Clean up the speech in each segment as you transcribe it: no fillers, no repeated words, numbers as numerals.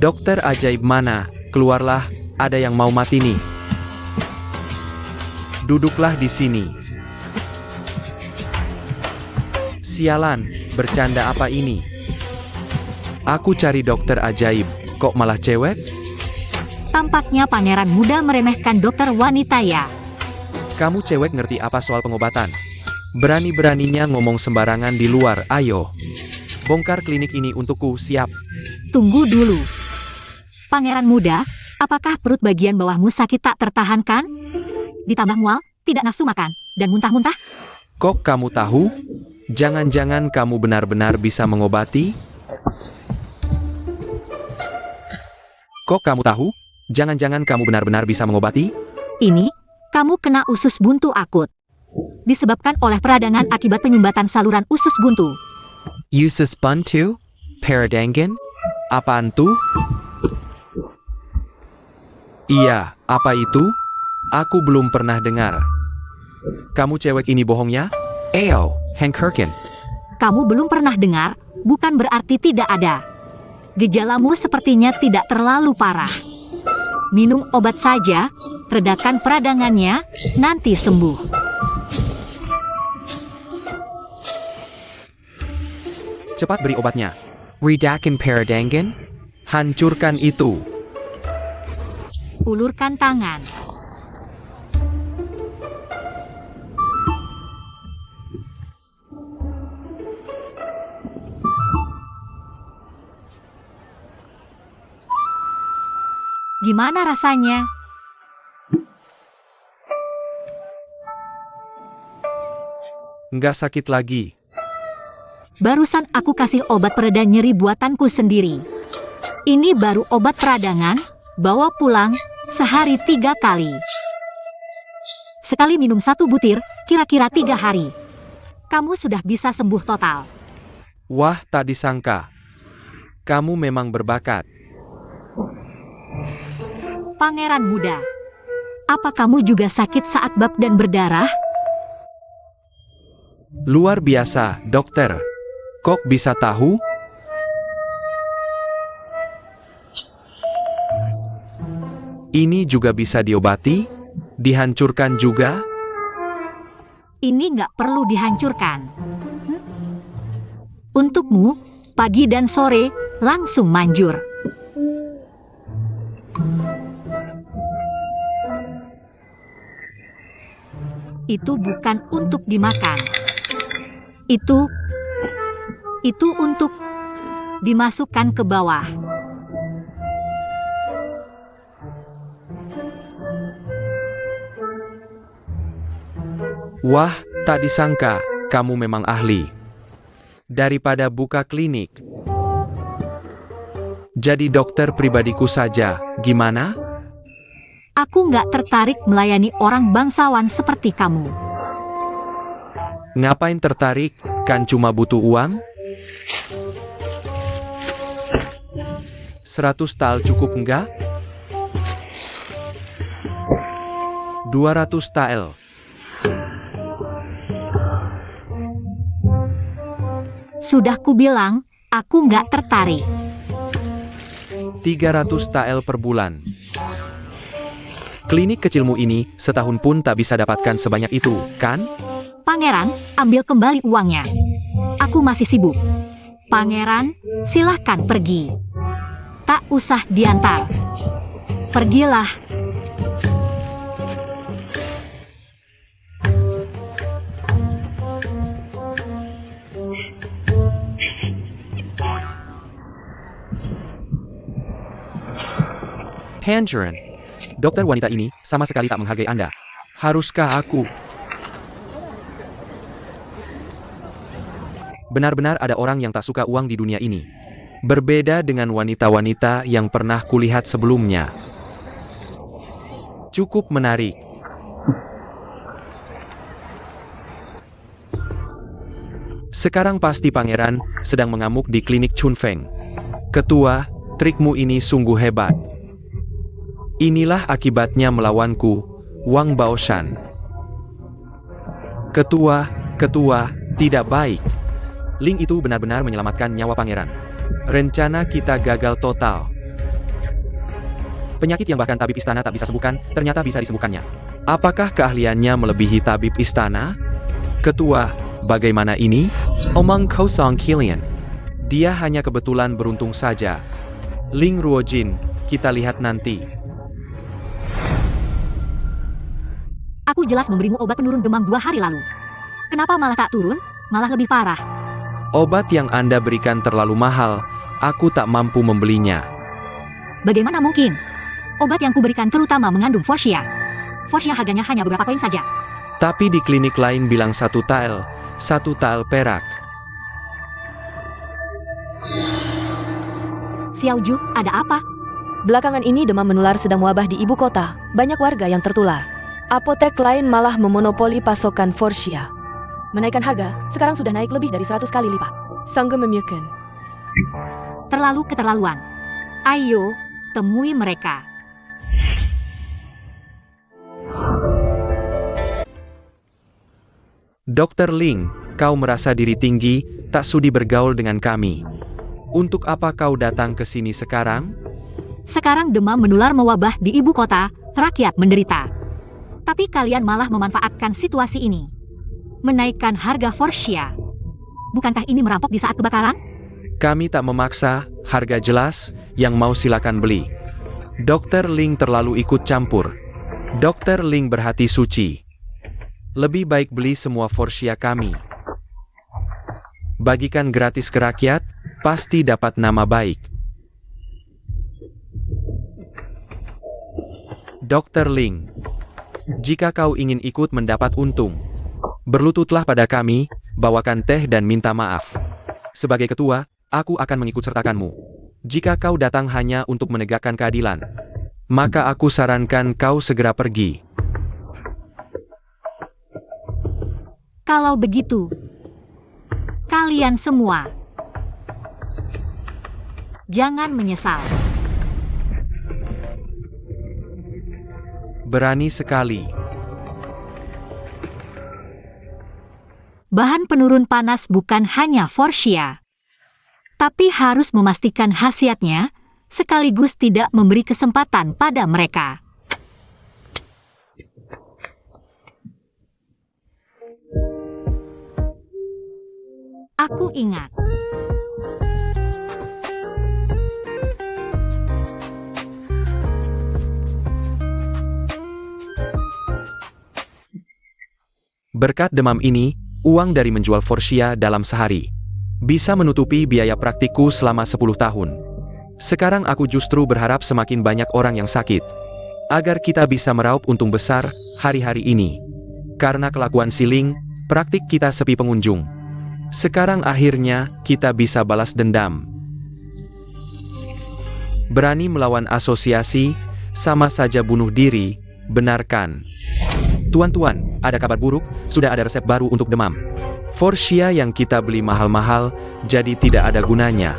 Dokter ajaib mana? Keluarlah, ada yang mau mati nih. Duduklah di sini. Sialan, bercanda apa ini? Aku cari dokter ajaib, kok malah cewek? Tampaknya pangeran muda meremehkan dokter wanita ya. Kamu cewek ngerti apa soal pengobatan? Berani-beraninya ngomong sembarangan di luar, ayo. Bongkar klinik ini untukku, siap. Tunggu dulu. Pangeran muda, apakah perut bagian bawahmu sakit tak tertahankan? Ditambah mual, tidak nafsu makan, dan muntah-muntah? Kok kamu tahu? Jangan-jangan kamu benar-benar bisa mengobati? Kok kamu tahu? Jangan-jangan kamu benar-benar bisa mengobati? Ini, kamu kena usus buntu akut. Disebabkan oleh peradangan akibat penyumbatan saluran usus buntu. Usus buntu? Peradangan? Apaan tuh? Iya, apa itu? Aku belum pernah dengar. Kamu cewek ini bohongnya? Eyo, Hank Kirkin. Kamu belum pernah dengar, bukan berarti tidak ada. Gejalamu sepertinya tidak terlalu parah. Minum obat saja, redakan peradangannya, nanti sembuh. Cepat beri obatnya. Redakan peradangan? Hancurkan itu. Ulurkan tangan. Gimana rasanya? Nggak sakit lagi. Barusan aku kasih obat pereda nyeri buatanku sendiri. Ini baru obat peradangan, bawa pulang, sehari 3 kali. Sekali minum 1 butir, kira-kira 3 hari. Kamu sudah bisa sembuh total. Wah, tak disangka. Kamu memang berbakat. Pangeran muda, apa kamu juga sakit saat bab dan berdarah? Luar biasa, dokter. Kok bisa tahu? Ini juga bisa diobati? Dihancurkan juga? Ini nggak perlu dihancurkan. Untukmu, pagi dan sore, langsung manjur. Itu bukan untuk dimakan. Itu untuk dimasukkan ke bawah. Wah, tak disangka, kamu memang ahli. Daripada buka klinik, jadi dokter pribadiku saja, gimana? Aku nggak tertarik melayani orang bangsawan seperti kamu. Ngapain tertarik, kan cuma butuh uang? 100 tael cukup enggak? 200 tael. Sudah kubilang, aku nggak tertarik. 300 tael per bulan. Klinik kecilmu ini, setahun pun tak bisa dapatkan sebanyak itu, kan? Pangeran, ambil kembali uangnya. Aku masih sibuk. Pangeran, silahkan pergi. Tak usah diantar. Pergilah. Hanjuran. Dokter wanita ini sama sekali tak menghargai Anda. Haruskah aku? Benar-benar ada orang yang tak suka uang di dunia ini. Berbeda dengan wanita-wanita yang pernah kulihat sebelumnya. Cukup menarik. Sekarang pasti pangeran sedang mengamuk di klinik Chunfeng. Ketua, trikmu ini sungguh hebat. Inilah akibatnya melawanku, Wang Baoshan. Ketua, tidak baik. Ling itu benar-benar menyelamatkan nyawa pangeran. Rencana kita gagal total. Penyakit yang bahkan tabib istana tak bisa sembuhkan, ternyata bisa disembuhkannya. Apakah keahliannya melebihi tabib istana? Ketua, bagaimana ini? Omong kosong Kilian. Dia hanya kebetulan beruntung saja. Ling Ruojin, kita lihat nanti. Aku jelas memberimu obat penurun demam 2 hari lalu. Kenapa malah tak turun? Malah lebih parah. Obat yang Anda berikan terlalu mahal, aku tak mampu membelinya. Bagaimana mungkin? Obat yang kuberikan terutama mengandung Forsia. Forsia harganya hanya beberapa koin saja. Tapi di klinik lain bilang 1 tael perak. Xiaoju, ada apa? Belakangan ini demam menular sedang wabah di ibu kota. Banyak warga yang tertular. Apotek lain malah memonopoli pasokan Forsia. Menaikkan harga, sekarang sudah naik lebih dari 100 kali lipat. Sanggup memiukan. Terlalu keterlaluan. Ayo, temui mereka. Dr. Ling, kau merasa diri tinggi, tak sudi bergaul dengan kami. Untuk apa kau datang ke sini sekarang? Sekarang demam menular mewabah di ibu kota, rakyat menderita. Tapi kalian malah memanfaatkan situasi ini. Menaikkan harga Forsia. Bukankah ini merampok di saat kebakaran? Kami tak memaksa, harga jelas, yang mau silakan beli. Dr. Ling terlalu ikut campur. Dr. Ling berhati suci. Lebih baik beli semua Forsia kami. Bagikan gratis ke rakyat, pasti dapat nama baik. Dr. Ling, jika kau ingin ikut mendapat untung, berlututlah pada kami, bawakan teh dan minta maaf. Sebagai ketua, aku akan mengikut sertakanmu. Jika kau datang hanya untuk menegakkan keadilan, maka aku sarankan kau segera pergi. Kalau begitu, kalian semua jangan menyesal. Berani sekali. Bahan penurun panas bukan hanya Forsia, tapi harus memastikan khasiatnya, sekaligus tidak memberi kesempatan pada mereka. Aku ingat. Berkat demam ini, uang dari menjual Forsia dalam sehari bisa menutupi biaya praktikku selama 10 tahun. Sekarang aku justru berharap semakin banyak orang yang sakit, agar kita bisa meraup untung besar hari-hari ini. Karena kelakuan si Ling, praktik kita sepi pengunjung. Sekarang akhirnya kita bisa balas dendam. Berani melawan asosiasi, sama saja bunuh diri, benarkan. Tuan-tuan, ada kabar buruk, sudah ada resep baru untuk demam. Forsia yang kita beli mahal-mahal, jadi tidak ada gunanya.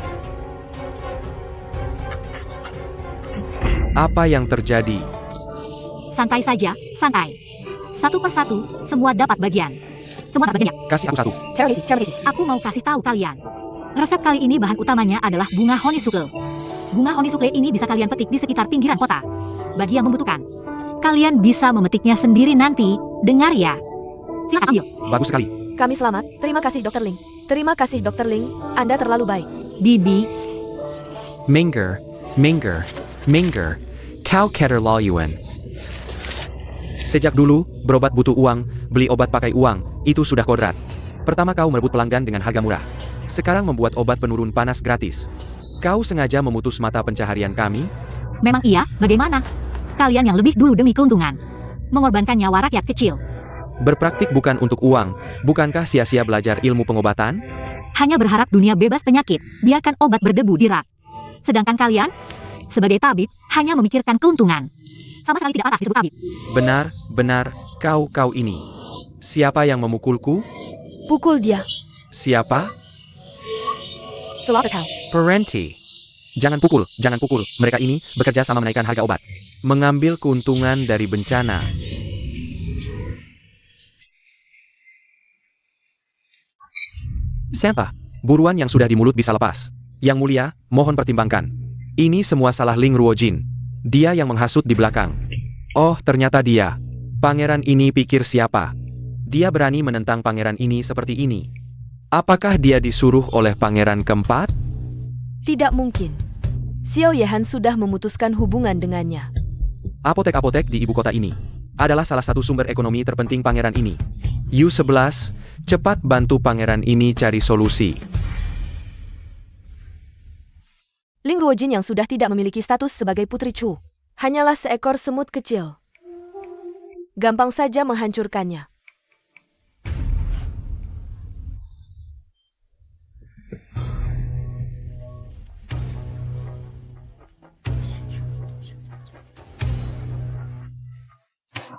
Apa yang terjadi? Santai saja, santai. Satu persatu, semua dapat bagian. Semua dapat bagiannya. Kasih aku satu. Cermisi. Aku mau kasih tahu kalian. Resep kali ini bahan utamanya adalah bunga honeysuckle. Bunga honeysuckle ini bisa kalian petik di sekitar pinggiran kota. Bagi yang membutuhkan, kalian bisa memetiknya sendiri nanti, dengar ya. Silakan ambil. Bagus sekali. Kami selamat. Terima kasih Dr. Ling. Terima kasih Dr. Ling. Anda terlalu baik. Bibi, Minger. Kau keterlaluan. Sejak dulu, berobat butuh uang, beli obat pakai uang, itu sudah kodrat. Pertama kau merebut pelanggan dengan harga murah. Sekarang membuat obat penurun panas gratis. Kau sengaja memutus mata pencaharian kami? memang iya, bagaimana? Kalian yang lebih dulu demi keuntungan. Mengorbankan nyawa rakyat kecil. Berpraktik bukan untuk uang, bukankah sia-sia belajar ilmu pengobatan? Hanya berharap dunia bebas penyakit, biarkan obat berdebu di rak. Sedangkan kalian, sebagai tabib, hanya memikirkan keuntungan. Sama sekali tidak pantas disebut tabib. Benar, kau ini. Siapa yang memukulku? Pukul dia. Siapa? Slaughterhouse. Parenti. Jangan pukul. Mereka ini bekerja sama menaikkan harga obat. Mengambil keuntungan dari bencana. Siapa? Buruan yang sudah di mulut bisa lepas. Yang mulia, mohon pertimbangkan. Ini semua salah Ling Ruojin. Dia yang menghasut di belakang. Oh, ternyata dia. Pangeran ini pikir siapa? Dia berani menentang pangeran ini seperti ini. Apakah dia disuruh oleh pangeran keempat? Tidak mungkin. Xiao Yehan sudah memutuskan hubungan dengannya. Apotek-apotek di ibu kota ini adalah salah satu sumber ekonomi terpenting pangeran ini. U11, cepat bantu pangeran ini cari solusi. Ling Ruojin yang sudah tidak memiliki status sebagai putri Chu, hanyalah seekor semut kecil. Gampang saja menghancurkannya.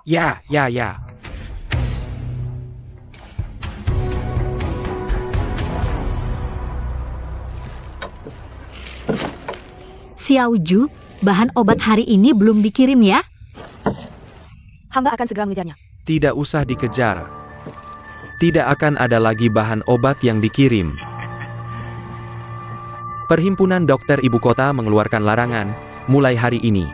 Ya. Xiao Ju, bahan obat hari ini belum dikirim ya? Hamba akan segera mengejarnya. Tidak usah dikejar. Tidak akan ada lagi bahan obat yang dikirim. Perhimpunan Dokter Ibu Kota mengeluarkan larangan, mulai hari ini.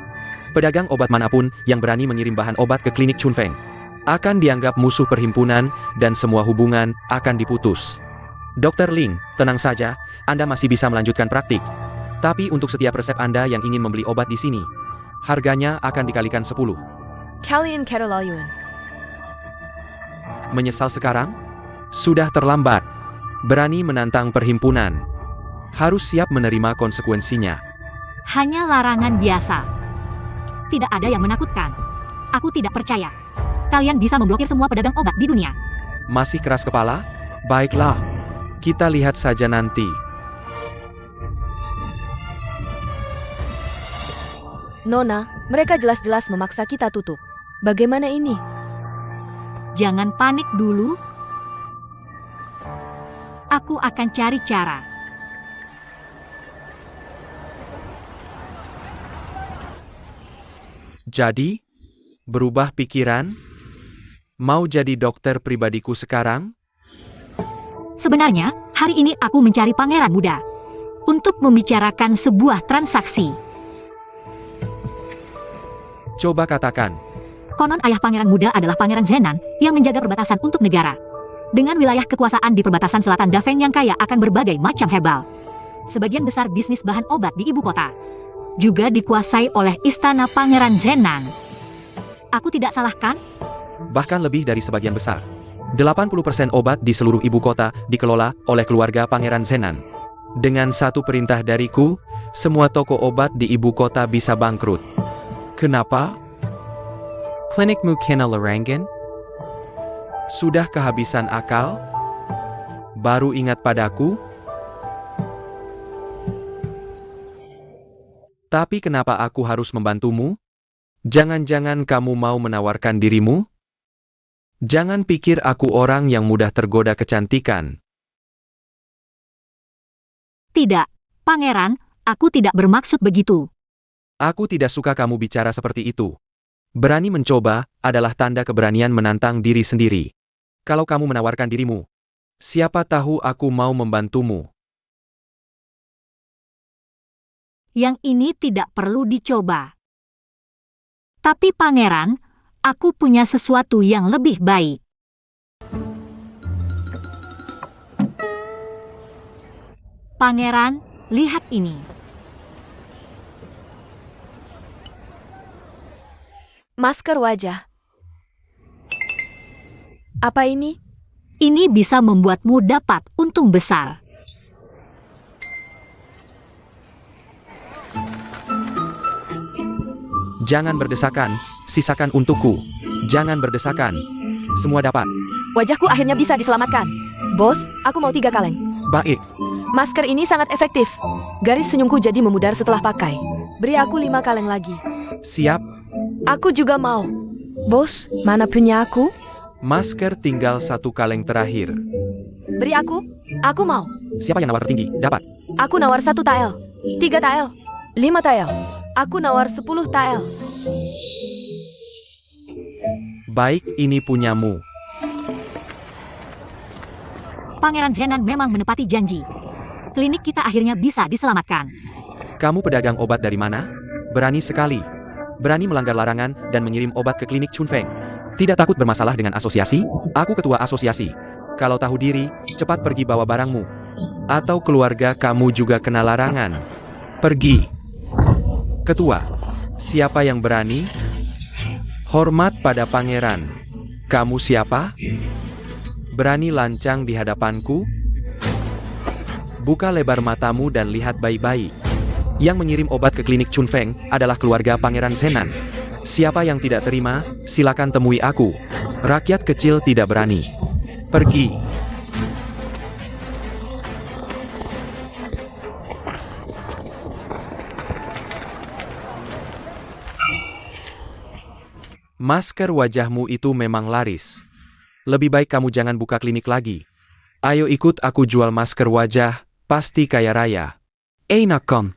Pedagang obat manapun yang berani mengirim bahan obat ke klinik Chunfeng akan dianggap musuh perhimpunan dan semua hubungan akan diputus. Dr. Ling, tenang saja, Anda masih bisa melanjutkan praktik. Tapi untuk setiap resep Anda yang ingin membeli obat di sini, harganya akan dikalikan 10. Kalian keterlaluan. Menyesal sekarang? Sudah terlambat. Berani menantang perhimpunan. Harus siap menerima konsekuensinya. Hanya larangan biasa. Tidak ada yang menakutkan. Aku tidak percaya. Kalian bisa memblokir semua pedagang obat di dunia. Masih keras kepala? Baiklah. Kita lihat saja nanti. Nona, mereka jelas-jelas memaksa kita tutup. Bagaimana ini? Jangan panik dulu. Aku akan cari cara. Jadi, berubah pikiran? Mau jadi dokter pribadiku sekarang? Sebenarnya, hari ini aku mencari pangeran muda untuk membicarakan sebuah transaksi. Coba katakan. Konon ayah pangeran muda adalah Pangeran Zenan yang menjaga perbatasan untuk negara. Dengan wilayah kekuasaan di perbatasan selatan Dafeng yang kaya akan berbagai macam herbal. Sebagian besar bisnis bahan obat di ibu kota juga dikuasai oleh istana Pangeran Zenan. Aku tidak salah kan? Bahkan lebih dari sebagian besar. 80% obat di seluruh ibu kota dikelola oleh keluarga Pangeran Zenan. Dengan satu perintah dariku, semua toko obat di ibu kota bisa bangkrut. Kenapa? Klinikmu kena larangan? Sudah kehabisan akal? Baru ingat padaku? Tapi kenapa aku harus membantumu? Jangan-jangan kamu mau menawarkan dirimu? Jangan pikir aku orang yang mudah tergoda kecantikan. Tidak, Pangeran, aku tidak bermaksud begitu. Aku tidak suka kamu bicara seperti itu. Berani mencoba adalah tanda keberanian menantang diri sendiri. Kalau kamu menawarkan dirimu, siapa tahu aku mau membantumu. Yang ini tidak perlu dicoba. Tapi Pangeran, aku punya sesuatu yang lebih baik. Pangeran, lihat ini. Masker wajah. Apa ini? Ini bisa membuatmu dapat untung besar. Jangan berdesakan, sisakan untukku. Jangan berdesakan. Semua dapat. Wajahku akhirnya bisa diselamatkan. Bos, aku mau 3 kaleng. Baik. Masker ini sangat efektif. Garis senyumku jadi memudar setelah pakai. Beri aku 5 kaleng lagi. Siap. Aku juga mau. Bos, mana punya aku? Masker tinggal 1 kaleng terakhir. Beri aku. Aku mau. Siapa yang nawar tertinggi? Dapat. Aku nawar 1 tael. 3 tael. 5 tael. Aku nawar 10 tael. Baik, ini punyamu. Pangeran Zenan memang menepati janji. Klinik kita akhirnya bisa diselamatkan. Kamu pedagang obat dari mana? Berani sekali. Berani melanggar larangan dan mengirim obat ke klinik Chunfeng. Tidak takut bermasalah dengan asosiasi? Aku ketua asosiasi. Kalau tahu diri, cepat pergi bawa barangmu. Atau keluarga kamu juga kena larangan. Pergi. Ketua, siapa yang berani? Hormat pada pangeran. Kamu siapa? Berani lancang di hadapanku? Buka lebar matamu dan lihat baik-baik. Yang mengirim obat ke klinik Chunfeng adalah keluarga Pangeran Zenan. Siapa yang tidak terima, silakan temui aku. Rakyat kecil tidak berani. Pergi. Masker wajahmu itu memang laris. Lebih baik kamu jangan buka klinik lagi. Ayo ikut aku jual masker wajah, pasti kaya raya. Nakon.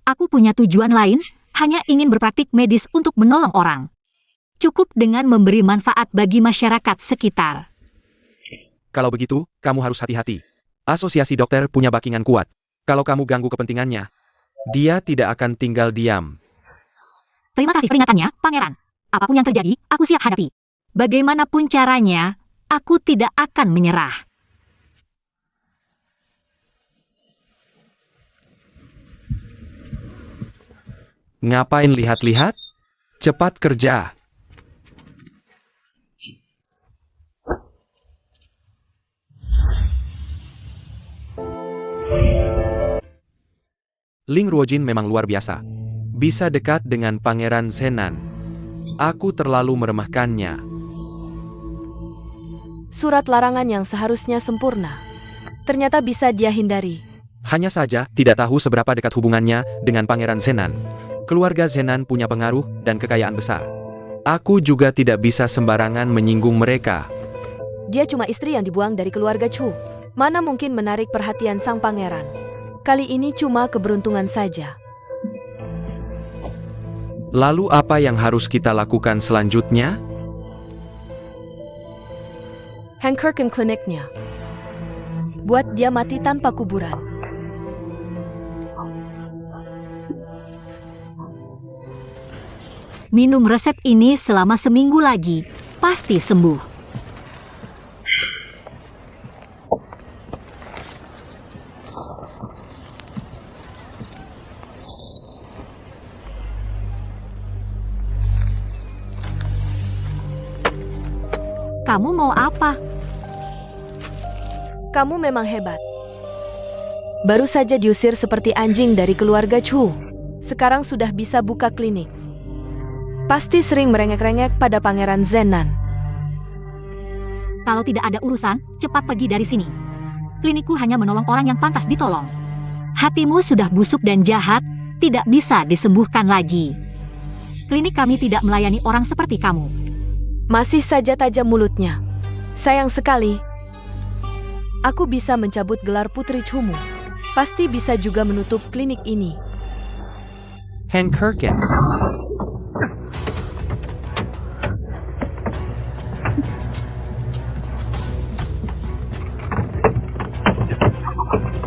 Aku punya tujuan lain, hanya ingin berpraktik medis untuk menolong orang. Cukup dengan memberi manfaat bagi masyarakat sekitar. Kalau begitu, kamu harus hati-hati. Asosiasi dokter punya backingan kuat. Kalau kamu ganggu kepentingannya, dia tidak akan tinggal diam. Terima kasih peringatannya, Pangeran. Apapun yang terjadi, aku siap hadapi. Bagaimanapun caranya, aku tidak akan menyerah. Ngapain lihat-lihat? Cepat kerja. Ling Ruojin memang luar biasa. Bisa dekat dengan Pangeran Zenan. Aku terlalu meremehkannya. Surat larangan yang seharusnya sempurna. Ternyata bisa dia hindari. Hanya saja, tidak tahu seberapa dekat hubungannya dengan Pangeran Zenan. Keluarga Zenan punya pengaruh dan kekayaan besar. Aku juga tidak bisa sembarangan menyinggung mereka. Dia cuma istri yang dibuang dari keluarga Chu. Mana mungkin menarik perhatian sang pangeran. Kali ini cuma keberuntungan saja. Lalu apa yang harus kita lakukan selanjutnya? Hankerken kliniknya. Buat dia mati tanpa kuburan. Minum resep ini selama seminggu lagi, pasti sembuh. Kamu mau apa? Kamu memang hebat. Baru saja diusir seperti anjing dari keluarga Chu. Sekarang sudah bisa buka klinik. Pasti sering merengek-rengek pada Pangeran Zenan. Kalau tidak ada urusan, cepat pergi dari sini. Klinikku hanya menolong orang yang pantas ditolong. Hatimu sudah busuk dan jahat, tidak bisa disembuhkan lagi. Klinik kami tidak melayani orang seperti kamu. Masih saja tajam mulutnya. Sayang sekali. Aku bisa mencabut gelar Putri Chumu. Pasti bisa juga menutup klinik ini. Hankerken.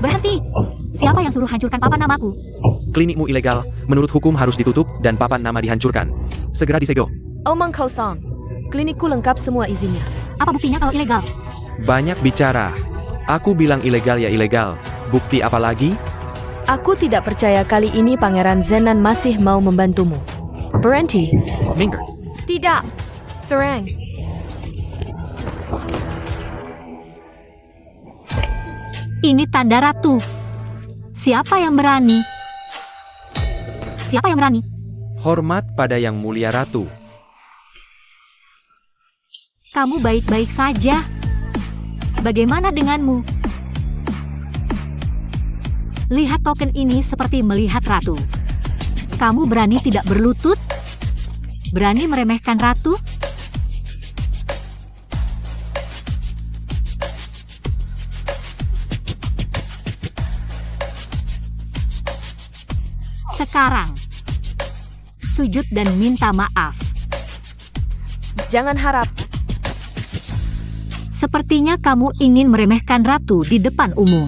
Berhenti! Siapa yang suruh hancurkan papan namaku? Klinikmu ilegal, menurut hukum harus ditutup dan papan nama dihancurkan. Segera disegel. Omong kosong. Klinikku lengkap semua izinnya. Apa buktinya kalau ilegal? Banyak bicara. Aku bilang ilegal ya ilegal. Bukti apa lagi? Aku tidak percaya kali ini Pangeran Zenan masih mau membantumu. Berhenti. Minggir. Tidak. Serang. Ini tanda ratu. Siapa yang berani? Siapa yang berani? Hormat pada yang mulia ratu. Kamu baik-baik saja. Bagaimana denganmu? Lihat token ini seperti melihat ratu. Kamu berani tidak berlutut? Berani meremehkan ratu? Sekarang, sujud dan minta maaf. Jangan harap. Sepertinya kamu ingin meremehkan ratu di depan umum.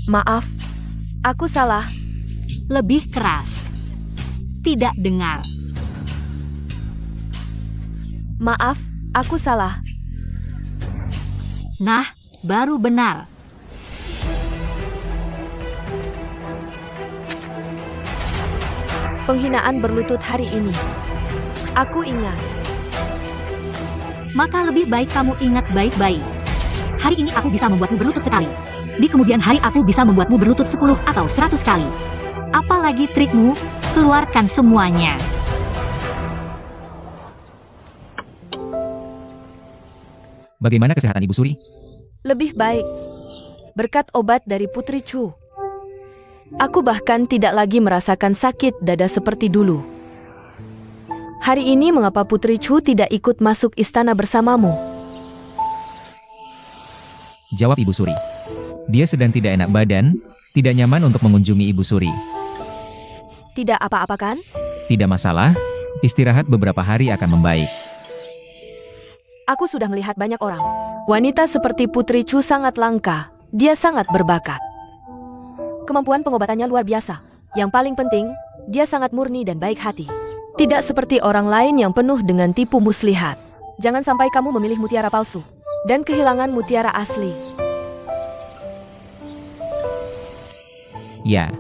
Maaf, aku salah. Lebih keras. Tidak dengar. Maaf, aku salah. Nah, baru benar. Penghinaan berlutut hari ini. Aku ingat. Maka lebih baik kamu ingat baik-baik. Hari ini aku bisa membuatmu berlutut sekali. Di kemudian hari aku bisa membuatmu berlutut 10 atau 100 kali. Apalagi trikmu, keluarkan semuanya. Bagaimana kesehatan Ibu Suri? Lebih baik. Berkat obat dari Putri Chu. Aku bahkan tidak lagi merasakan sakit dada seperti dulu. Hari ini mengapa Putri Chu tidak ikut masuk istana bersamamu? Jawab Ibu Suri. Dia sedang tidak enak badan, tidak nyaman untuk mengunjungi Ibu Suri. Tidak apa-apa kan? Tidak masalah, istirahat beberapa hari akan membaik. Aku sudah melihat banyak orang. Wanita seperti Putri Chu sangat langka. Dia sangat berbakat. Kemampuan pengobatannya luar biasa. Yang paling penting, dia sangat murni dan baik hati. Tidak seperti orang lain yang penuh dengan tipu muslihat. Jangan sampai kamu memilih mutiara palsu dan kehilangan mutiara asli. Ya.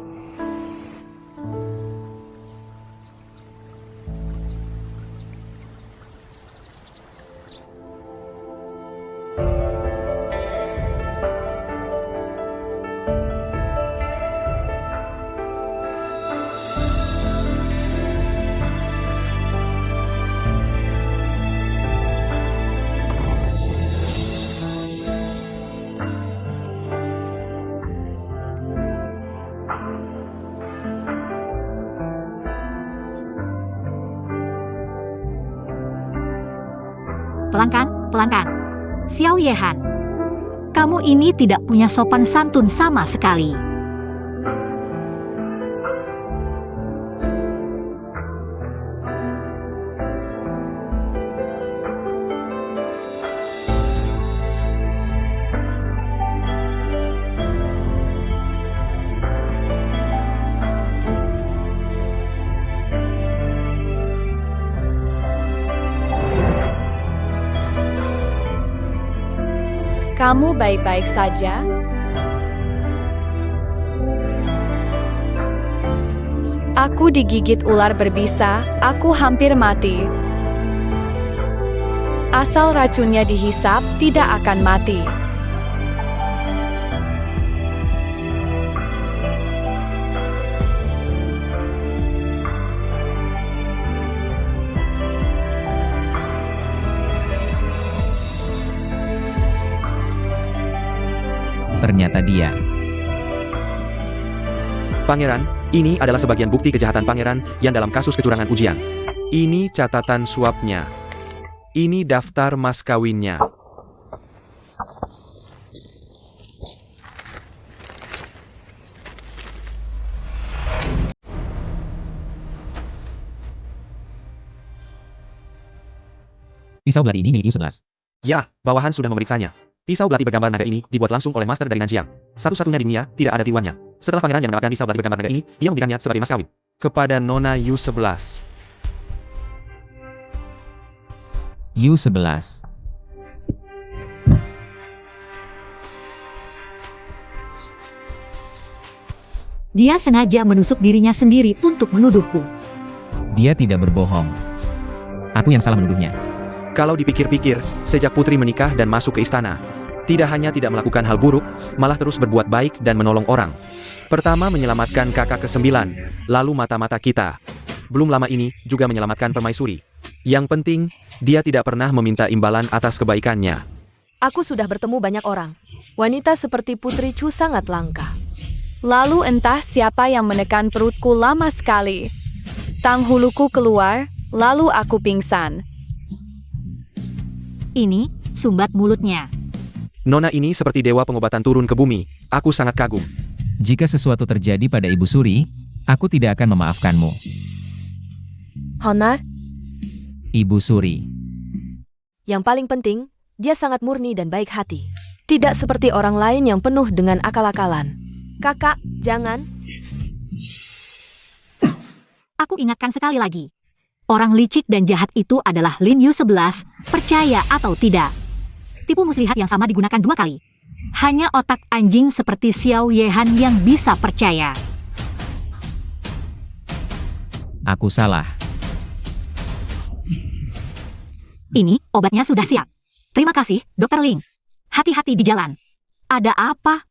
Pelanggan. Xiao Yehan. Kamu ini tidak punya sopan santun sama sekali. Kamu baik-baik saja? Aku digigit ular berbisa, aku hampir mati. Asal racunnya dihisap, tidak akan mati. Ternyata dia. Pangeran, ini adalah sebagian bukti kejahatan pangeran yang dalam kasus kecurangan ujian. Ini catatan suapnya. Ini daftar mas kawinnya. Pisau belati ini milik Yu-11. Ya, bawahan sudah memeriksanya. Pisau belati bergambar naga ini dibuat langsung oleh master dari Nanjiang. Satu-satunya di dunia, tidak ada tiruannya. Setelah pangeran yang mendapatkan pisau belati bergambar naga ini, dia memberikannya sebagai mas kawin kepada Nona Yu-11. Yu-11. Dia sengaja menusuk dirinya sendiri untuk menuduhku. Dia tidak berbohong. Aku yang salah menuduhnya. Kalau dipikir-pikir, sejak Putri menikah dan masuk ke istana, tidak hanya tidak melakukan hal buruk, malah terus berbuat baik dan menolong orang. Pertama menyelamatkan kakak ke-9, lalu mata-mata kita. Belum lama ini, juga menyelamatkan permaisuri. Yang penting, dia tidak pernah meminta imbalan atas kebaikannya. Aku sudah bertemu banyak orang. Wanita seperti Putri Chu sangat langka. Lalu entah siapa yang menekan perutku lama sekali. Tang huluku keluar, lalu aku pingsan. Ini, sumbat mulutnya. Nona ini seperti dewa pengobatan turun ke bumi. Aku sangat kagum. Jika sesuatu terjadi pada Ibu Suri, aku tidak akan memaafkanmu. Honor, Ibu Suri. yang paling penting, dia sangat murni dan baik hati. Tidak seperti orang lain yang penuh dengan akal-akalan. Kakak, jangan. Aku ingatkan sekali lagi. Orang licik dan jahat itu adalah Lin Yu 11, percaya atau tidak. Tipu muslihat yang sama digunakan 2 kali. Hanya otak anjing seperti Xiao Yehan yang bisa percaya. Aku salah. Ini, obatnya sudah siap. Terima kasih, Dr. Ling. Hati-hati di jalan. Ada apa?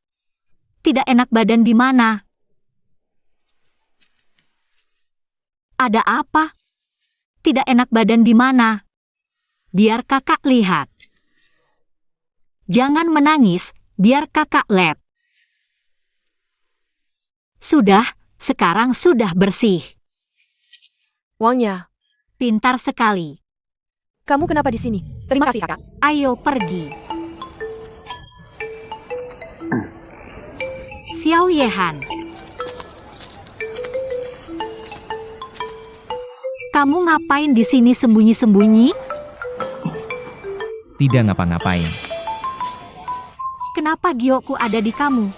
Tidak enak badan di mana? Ada apa? Tidak enak badan di mana? Biar kakak lihat. Jangan menangis, biar kakak lab. Sudah, sekarang sudah bersih. Wangnya, Pintar sekali. kamu kenapa di sini? Terima kasih, Kakak. Ayo pergi. Xiao Yehan. Kamu ngapain di sini sembunyi-sembunyi? Tidak ngapa-ngapain. Kenapa giokku ada di kamu?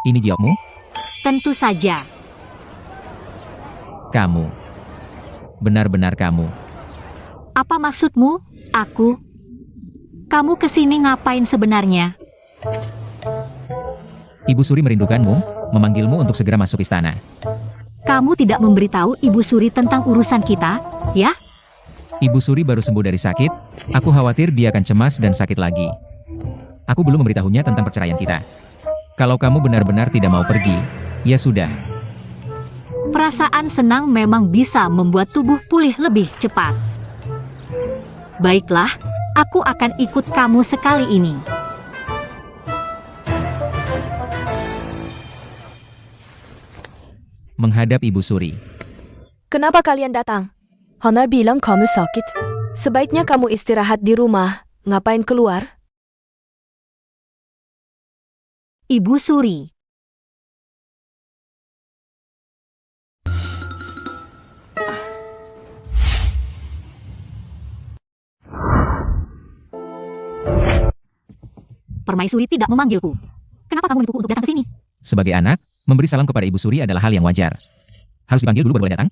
Ini giokmu? Tentu saja. Kamu. Benar-benar kamu. Apa maksudmu, aku? Kamu kesini ngapain sebenarnya? Ibu Suri merindukanmu, memanggilmu untuk segera masuk istana. Kamu tidak memberitahu Ibu Suri tentang urusan kita, ya? Ibu Suri baru sembuh dari sakit, aku khawatir dia akan cemas dan sakit lagi. Aku belum memberitahunya tentang perceraian kita. Kalau kamu benar-benar tidak mau pergi, ya sudah. Perasaan senang memang bisa membuat tubuh pulih lebih cepat. Baiklah, aku akan ikut kamu sekali ini. Menghadap Ibu Suri. Kenapa kalian datang? Hana bilang kamu sakit. Sebaiknya kamu istirahat di rumah. Ngapain keluar? Ibu Suri. Permaisuri tidak memanggilku. Kenapa kamu menipuku untuk datang ke sini? Sebagai anak, memberi salam kepada Ibu Suri adalah hal yang wajar. Harus dipanggil dulu baru boleh datang?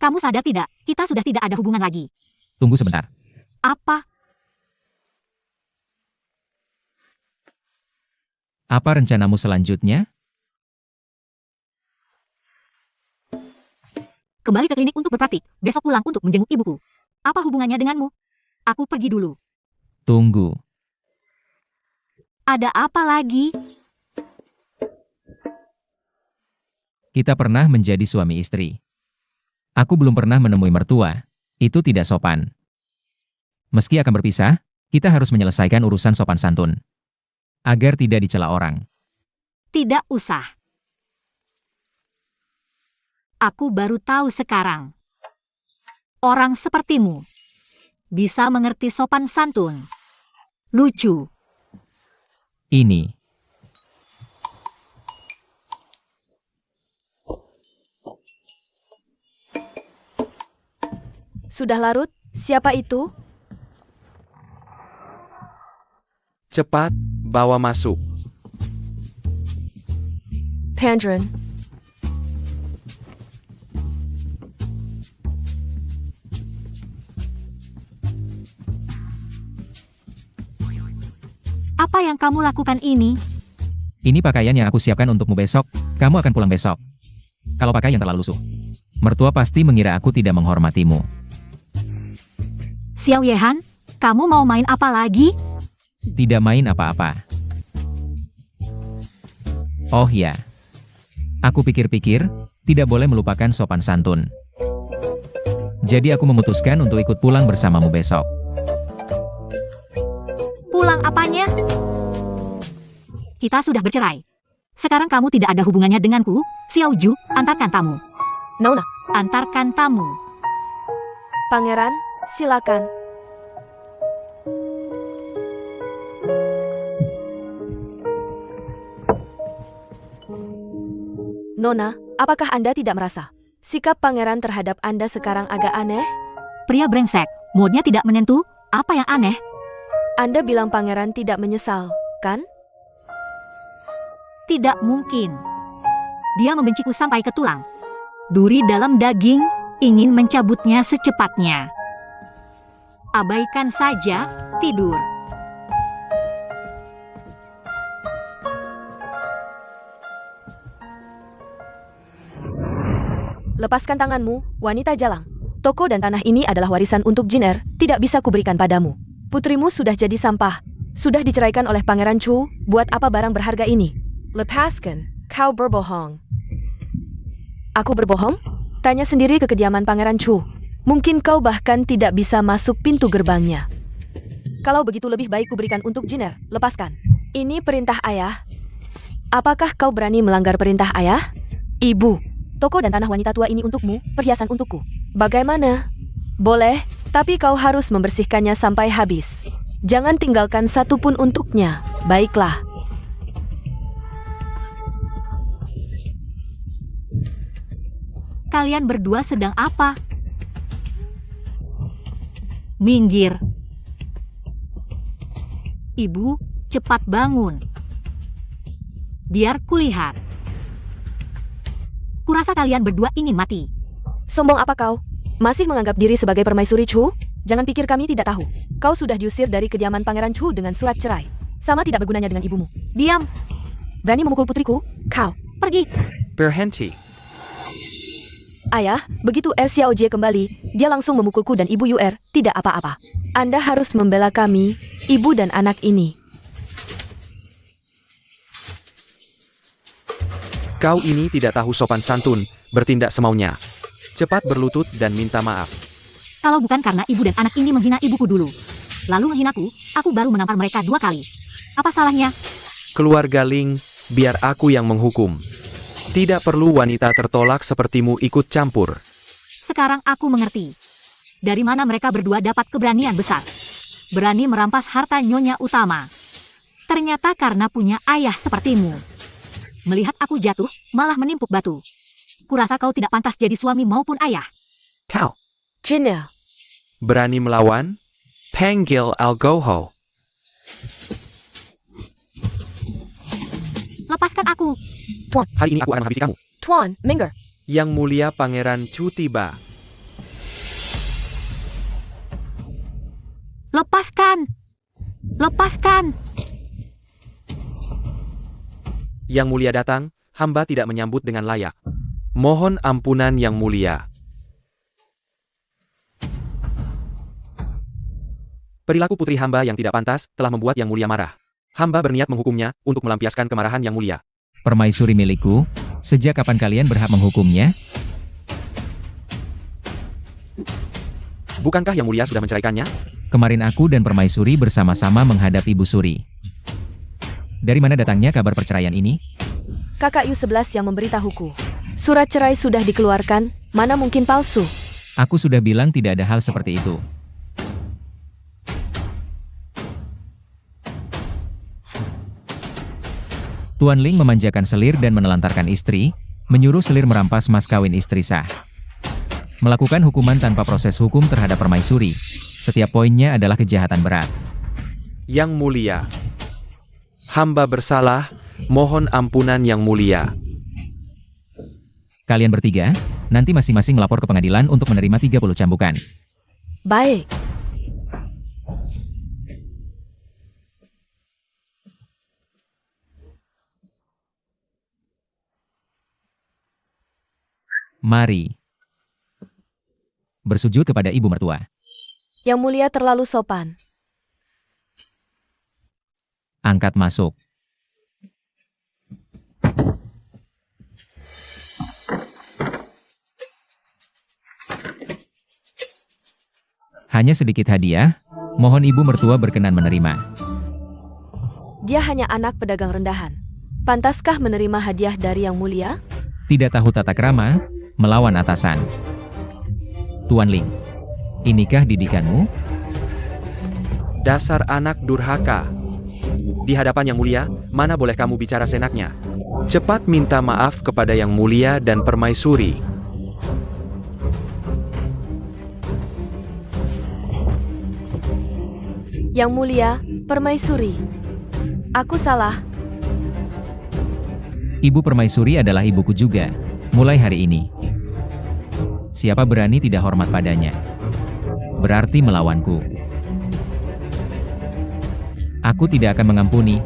Kamu sadar tidak? Kita sudah tidak ada hubungan lagi. Tunggu sebentar. Apa? Apa rencanamu selanjutnya? Kembali ke klinik untuk berpraktik. Besok pulang untuk menjenguk ibuku. Apa hubungannya denganmu? Aku pergi dulu. Tunggu. Ada apa lagi? Kita pernah menjadi suami istri. Aku belum pernah menemui mertua. Itu tidak sopan. Meski akan berpisah, kita harus menyelesaikan urusan sopan santun. Agar tidak dicela orang. Tidak usah. Aku baru tahu sekarang. Orang sepertimu bisa mengerti sopan santun. Lucu. Ini. Sudah larut? Siapa itu? Cepat, bawa masuk. Pandren. Apa yang kamu lakukan ini? Ini pakaian yang aku siapkan untukmu besok. Kamu akan pulang besok. Kalau pakai yang terlalu lusuh, mertua pasti mengira aku tidak menghormatimu. Xiao Yehan, kamu mau main apa lagi? Tidak main apa-apa. Oh ya. Aku pikir-pikir, tidak boleh melupakan sopan santun. Jadi aku memutuskan untuk ikut pulang bersamamu besok. Pulang apanya? Kita sudah bercerai. Sekarang kamu tidak ada hubungannya denganku. Xiao Ju, antarkan tamu. Nona. Antarkan tamu. Pangeran, silakan. Nona, apakah Anda tidak merasa sikap pangeran terhadap Anda sekarang agak aneh? Pria brengsek, modnya tidak menentu. Apa yang aneh? Anda bilang pangeran tidak menyesal, kan? Tidak mungkin. Dia membenciku sampai ke tulang. Duri dalam daging, ingin mencabutnya secepatnya. Abaikan saja, tidur. Lepaskan tanganmu, wanita jalang. Toko dan tanah ini adalah warisan untuk Jiner, tidak bisa kuberikan padamu. Putrimu sudah jadi sampah. Sudah diceraikan oleh Pangeran Chu, buat apa barang berharga ini? Lepaskan, kau berbohong. Aku berbohong? Tanya sendiri ke kediaman Pangeran Chu. Mungkin kau bahkan tidak bisa masuk pintu gerbangnya. Kalau begitu lebih baik kuberikan untuk Jiner, lepaskan. Ini perintah ayah. Apakah kau berani melanggar perintah ayah? Ibu, toko dan tanah wanita tua ini untukmu, perhiasan untukku. Bagaimana? Boleh, tapi kau harus membersihkannya sampai habis. Jangan tinggalkan satu pun untuknya. Baiklah. Kalian berdua sedang apa? Minggir. Ibu, cepat bangun. Biar kulihat. Kurasa kalian berdua ingin mati. Sombong apa kau? Masih menganggap diri sebagai permaisuri Chu? Jangan pikir kami tidak tahu. Kau sudah diusir dari kediaman Pangeran Chu dengan surat cerai. Sama tidak bergunanya dengan ibumu. Diam. Berani memukul putriku? Kau. Pergi. Berhenti. Ayah, begitu Xiaojie kembali, dia langsung memukulku dan Ibu Yuer, tidak apa-apa. Anda harus membela kami, ibu dan anak ini. Kau ini tidak tahu sopan santun, bertindak semaunya. Cepat berlutut dan minta maaf. Kalau bukan karena ibu dan anak ini menghina ibuku dulu, lalu menghinaku, aku baru menampar mereka 2 kali. Apa salahnya? Keluarga Ling, biar aku yang menghukum. Tidak perlu wanita tertolak sepertimu ikut campur. Sekarang aku mengerti. Dari mana mereka berdua dapat keberanian besar. Berani merampas harta nyonya utama. Ternyata karena punya ayah sepertimu. Melihat aku jatuh, malah menimpuk batu. Kurasa kau tidak pantas jadi suami maupun ayah. Kau Jiner, berani melawan? Panggil Algoho. Lepaskan aku. Hari ini aku akan menghabisi kamu. Tuan, minggir. Yang mulia Pangeran Chu tiba. Lepaskan. Lepaskan. Yang mulia datang, hamba tidak menyambut dengan layak. Mohon ampunan yang mulia. Perilaku putri hamba yang tidak pantas telah membuat yang mulia marah. Hamba berniat menghukumnya untuk melampiaskan kemarahan yang mulia. Permaisuri milikku, sejak kapan kalian berhak menghukumnya? Bukankah yang mulia sudah menceraikannya? Kemarin aku dan permaisuri bersama-sama menghadap Ibu Suri. Dari mana datangnya kabar perceraian ini? Kakak Yu11 yang memberitahuku. Surat cerai sudah dikeluarkan, mana mungkin palsu. Aku sudah bilang tidak ada hal seperti itu. Tuan Ling memanjakan selir dan menelantarkan istri, menyuruh selir merampas mas kawin istri sah. Melakukan hukuman tanpa proses hukum terhadap permaisuri. Setiap poinnya adalah kejahatan berat. Yang mulia. Hamba bersalah, mohon ampunan yang mulia. Kalian bertiga, nanti masing-masing melapor ke pengadilan untuk menerima 30 cambukan. Baik. Mari. Bersujud kepada ibu mertua. Yang mulia terlalu sopan. Angkat masuk. Hanya sedikit hadiah, mohon ibu mertua berkenan menerima. Dia hanya anak pedagang rendahan. Pantaskah menerima hadiah dari yang mulia? Tidak tahu tata krama, melawan atasan. Tuan Ling, inikah didikanmu? Dasar anak durhaka. Di hadapan yang mulia, mana boleh kamu bicara senaknya? Cepat minta maaf kepada yang mulia dan permaisuri. Yang mulia, permaisuri. Aku salah. Ibu Permaisuri adalah ibuku juga, mulai hari ini. Siapa berani tidak hormat padanya, berarti melawanku. Aku tidak akan mengampuni.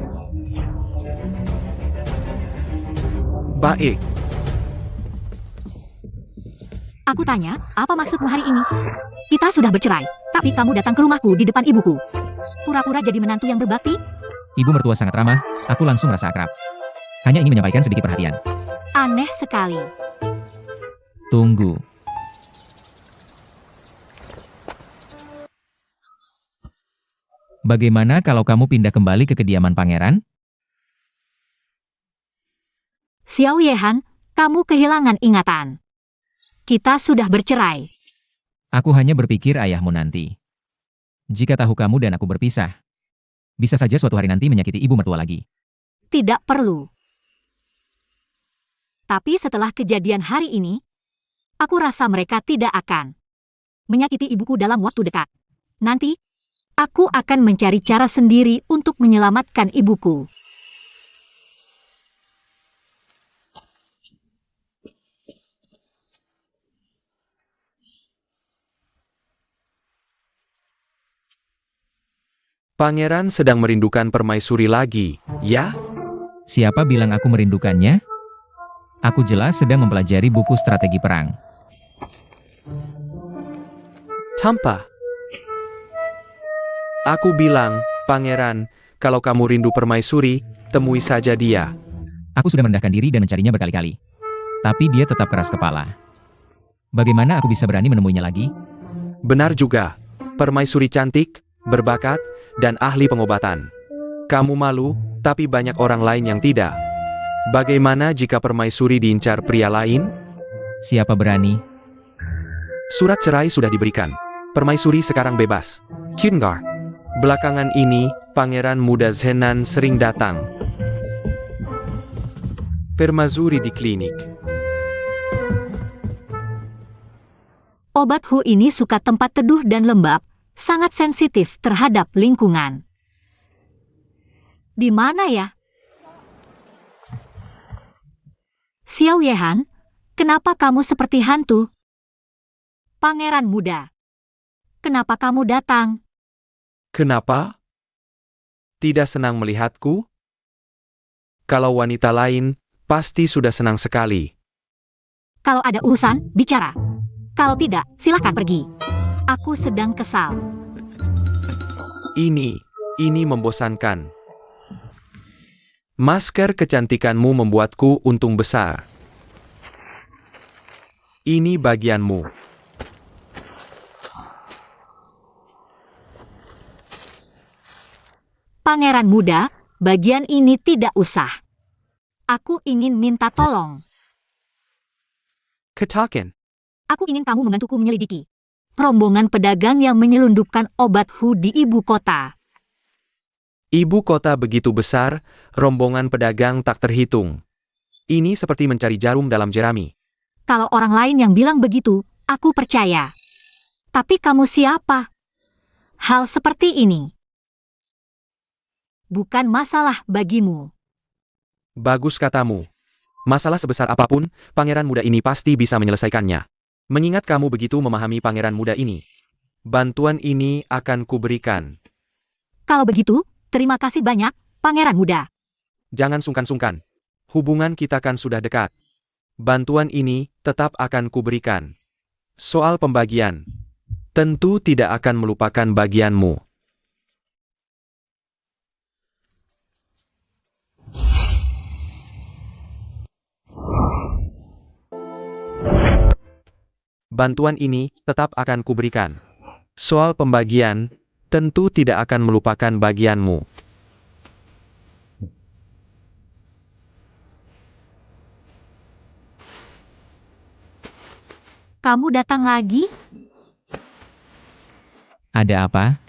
Baik, Aku tanya, apa maksudmu hari ini? Kita sudah bercerai, tapi kamu datang ke rumahku di depan ibuku. Pura-pura jadi menantu yang berbakti? Ibu mertua sangat ramah, aku langsung merasa akrab. Hanya ingin menyampaikan sedikit perhatian. Aneh sekali. Tunggu. Bagaimana kalau kamu pindah kembali ke kediaman pangeran? Xiao Yehan, kamu kehilangan ingatan. Kita sudah bercerai. Aku hanya berpikir ayahmu nanti. Jika tahu kamu dan aku berpisah, bisa saja suatu hari nanti menyakiti ibu mertua lagi. Tidak perlu. Tapi setelah kejadian hari ini, aku rasa mereka tidak akan menyakiti ibuku dalam waktu dekat. Nanti, aku akan mencari cara sendiri untuk menyelamatkan ibuku. pangeran sedang merindukan permaisuri lagi, ya? Siapa bilang aku merindukannya? Aku jelas sedang mempelajari buku strategi perang. Tanpa. Aku bilang, pangeran, kalau kamu rindu permaisuri, temui saja dia. Aku sudah merendahkan diri dan mencarinya berkali-kali. Tapi dia tetap keras kepala. Bagaimana aku bisa berani menemuinya lagi? Benar juga, permaisuri cantik, berbakat, dan ahli pengobatan. Kamu malu, tapi banyak orang lain yang tidak. Bagaimana jika permaisuri diincar pria lain? Siapa berani? Surat cerai sudah diberikan. Permaisuri sekarang bebas. Kyungar. Belakangan ini, pangeran muda Zenan sering datang. Permaisuri di klinik. Obat Hu ini suka tempat teduh dan lembab, sangat sensitif terhadap lingkungan. Di mana ya? Xiao Yehan, kenapa kamu seperti hantu? Pangeran muda, kenapa kamu datang? Kenapa? Tidak senang melihatku? Kalau wanita lain, pasti sudah senang sekali. Kalau ada urusan, bicara. Kalau tidak, silakan pergi. Aku sedang kesal. Ini membosankan. Masker kecantikanmu membuatku untung besar. Ini bagianmu. Pangeran muda, bagian ini tidak usah. Aku ingin minta tolong. Katakan. Aku ingin kamu membantuku menyelidiki rombongan pedagang yang menyelundupkan obat Hu di ibu kota. Ibu kota begitu besar, rombongan pedagang tak terhitung. Ini seperti mencari jarum dalam jerami. Kalau orang lain yang bilang begitu, aku percaya. Tapi kamu siapa? Hal seperti ini bukan masalah bagimu. Bagus katamu. Masalah sebesar apapun, pangeran muda ini pasti bisa menyelesaikannya. Mengingat kamu begitu memahami pangeran muda ini, bantuan ini akan kuberikan. Kalau begitu, terima kasih banyak, pangeran muda. Jangan sungkan-sungkan. Hubungan kita kan sudah dekat. Bantuan ini tetap akan kuberikan. Soal pembagian, tentu tidak akan melupakan bagianmu. Bantuan ini tetap akan kuberikan. Soal pembagian, tentu tidak akan melupakan bagianmu. Kamu datang lagi? Ada apa?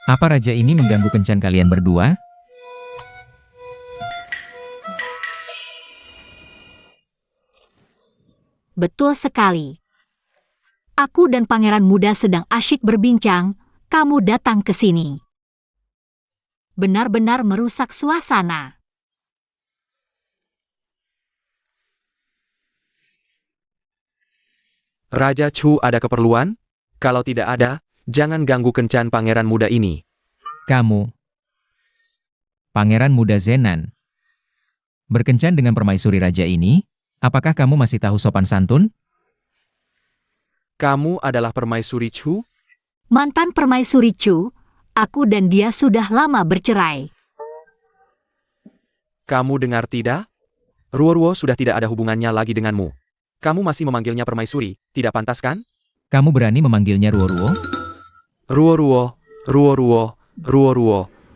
Apa raja ini mengganggu kencan kalian berdua? Betul sekali. Aku dan pangeran muda sedang asyik berbincang, kamu datang ke sini. Benar-benar merusak suasana. Raja Chu ada keperluan? Kalau tidak ada, jangan ganggu kencan pangeran muda ini. Kamu, Pangeran Muda Zenan, berkencan dengan permaisuri raja ini? Apakah kamu masih tahu sopan santun? Kamu adalah permaisuri Chu? Mantan permaisuri Chu, aku dan dia sudah lama bercerai. Kamu dengar tidak? Ruo sudah tidak ada hubungannya lagi denganmu. Kamu masih memanggilnya permaisuri, tidak pantas kan? Kamu berani memanggilnya Ruo? Ruo.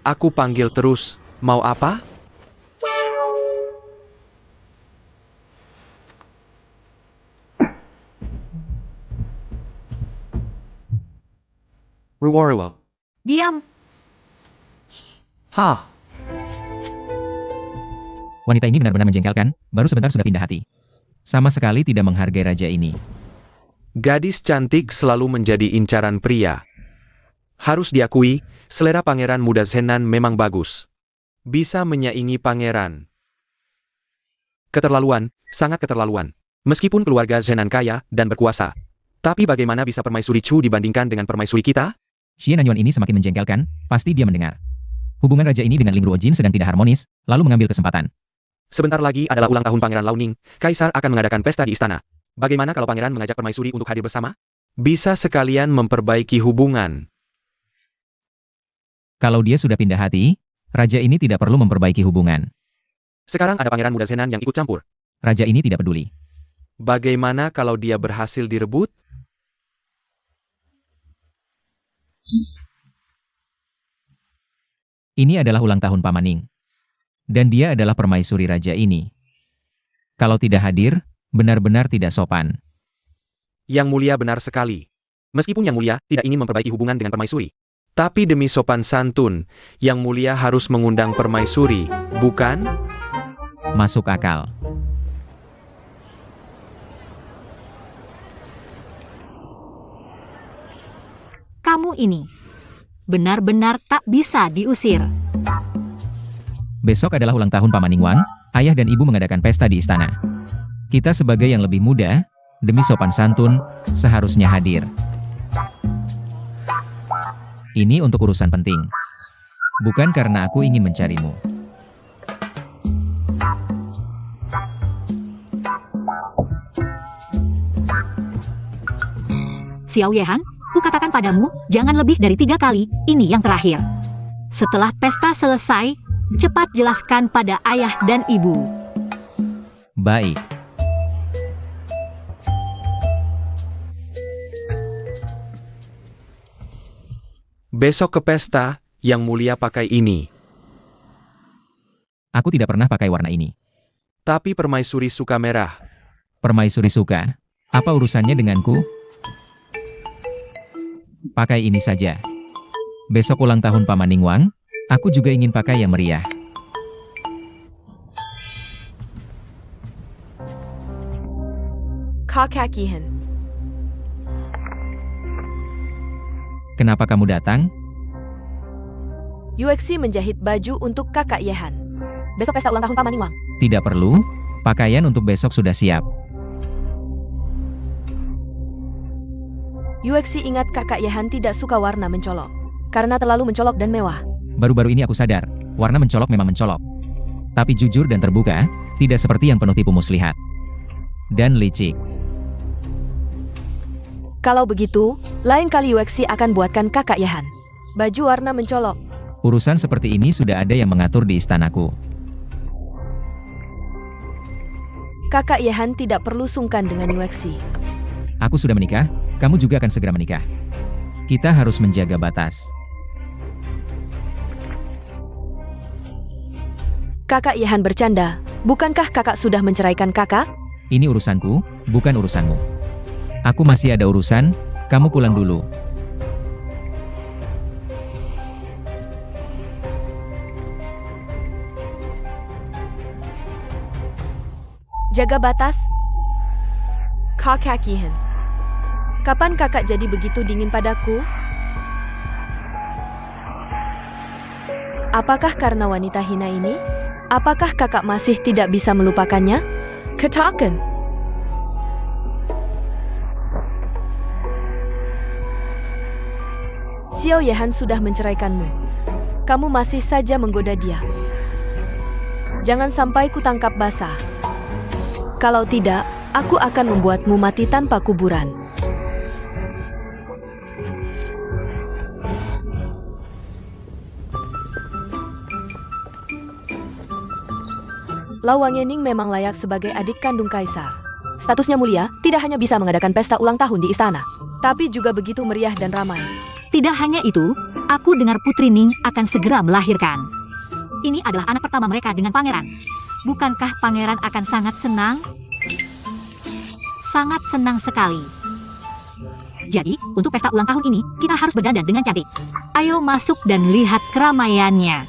Aku panggil terus. Mau apa? Ruo. Diam. Hah? Wanita ini benar-benar menjengkelkan, baru sebentar sudah pindah hati. Sama sekali tidak menghargai raja ini. Gadis cantik selalu menjadi incaran pria. Harus diakui, selera pangeran muda Zenan memang bagus. Bisa menyaingi pangeran. Keterlaluan, sangat keterlaluan. Meskipun keluarga Zenan kaya dan berkuasa. Tapi bagaimana bisa permaisuri Chu dibandingkan dengan permaisuri kita? Xie Nanyuan ini semakin menjengkelkan, pasti dia mendengar. Hubungan raja ini dengan Ling Ruojin sedang tidak harmonis, lalu mengambil kesempatan. Sebentar lagi adalah ulang tahun Pangeran Launing. Kaisar akan mengadakan pesta di istana. Bagaimana kalau pangeran mengajak permaisuri untuk hadir bersama? Bisa sekalian memperbaiki hubungan. Kalau dia sudah pindah hati, raja ini tidak perlu memperbaiki hubungan. Sekarang ada pangeran muda Zenan yang ikut campur. Raja ini tidak peduli. Bagaimana kalau dia berhasil direbut? Ini adalah ulang tahun Pamaning. Dan dia adalah permaisuri raja ini. Kalau tidak hadir, benar-benar tidak sopan. Yang mulia benar sekali. Meskipun yang mulia tidak ingin memperbaiki hubungan dengan permaisuri. Tapi demi sopan santun, yang mulia harus mengundang permaisuri, bukan? Masuk akal. Kamu ini benar-benar tak bisa diusir. Besok adalah ulang tahun Paman Ningwang, ayah dan ibu mengadakan pesta di istana. Kita sebagai yang lebih muda, demi sopan santun, seharusnya hadir. Ini untuk urusan penting. Bukan karena aku ingin mencarimu. Xiao Yehan, kukatakan padamu, jangan lebih dari 3 kali, ini yang terakhir. Setelah pesta selesai, cepat jelaskan pada ayah dan ibu. Baik. Besok ke pesta, yang mulia pakai ini. Aku tidak pernah pakai warna ini. Tapi permaisuri suka merah. Permaisuri suka. Apa urusannya denganku? Pakai ini saja. Besok ulang tahun Paman Ningwang, aku juga ingin pakai yang meriah. Kakak Yehan. Kenapa kamu datang? Yuexi menjahit baju untuk kakak Yehan. Besok pesta ulang tahun Paman Ningwang. Tidak perlu, pakaian untuk besok sudah siap. Yuexi ingat kakak Yehan tidak suka warna mencolok. Karena terlalu mencolok dan mewah. Baru-baru ini aku sadar, warna mencolok memang mencolok. Tapi jujur dan terbuka, tidak seperti yang penuh tipu muslihat. Dan licik. Kalau begitu, lain kali Yuexi akan buatkan kakak Yehan baju warna mencolok. Urusan seperti ini sudah ada yang mengatur di istanaku. Kakak Yehan tidak perlu sungkan dengan Yuexi. Aku sudah menikah, kamu juga akan segera menikah. Kita harus menjaga batas. Kakak Yehan bercanda, bukankah kakak sudah menceraikan kakak? Ini urusanku, bukan urusanmu. Aku masih ada urusan, kamu pulang dulu. Jaga batas. Kakak Yehan. Kapan kakak jadi begitu dingin padaku? Apakah karena wanita hina ini? Apakah kakak masih tidak bisa melupakannya? Katakan. Xiao Yehan sudah menceraikanmu. Kamu masih saja menggoda dia. Jangan sampai kutangkap basah. Kalau tidak, aku akan membuatmu mati tanpa kuburan. Lau Wangyening memang layak sebagai adik kandung kaisar. Statusnya mulia, tidak hanya bisa mengadakan pesta ulang tahun di istana, tapi juga begitu meriah dan ramai. Tidak hanya itu, aku dengar Putri Ning akan segera melahirkan. Ini adalah anak pertama mereka dengan pangeran. Bukankah pangeran akan sangat senang? Sangat senang sekali. Jadi, untuk pesta ulang tahun ini, kita harus berdandan dengan cantik. Ayo masuk dan lihat keramaiannya.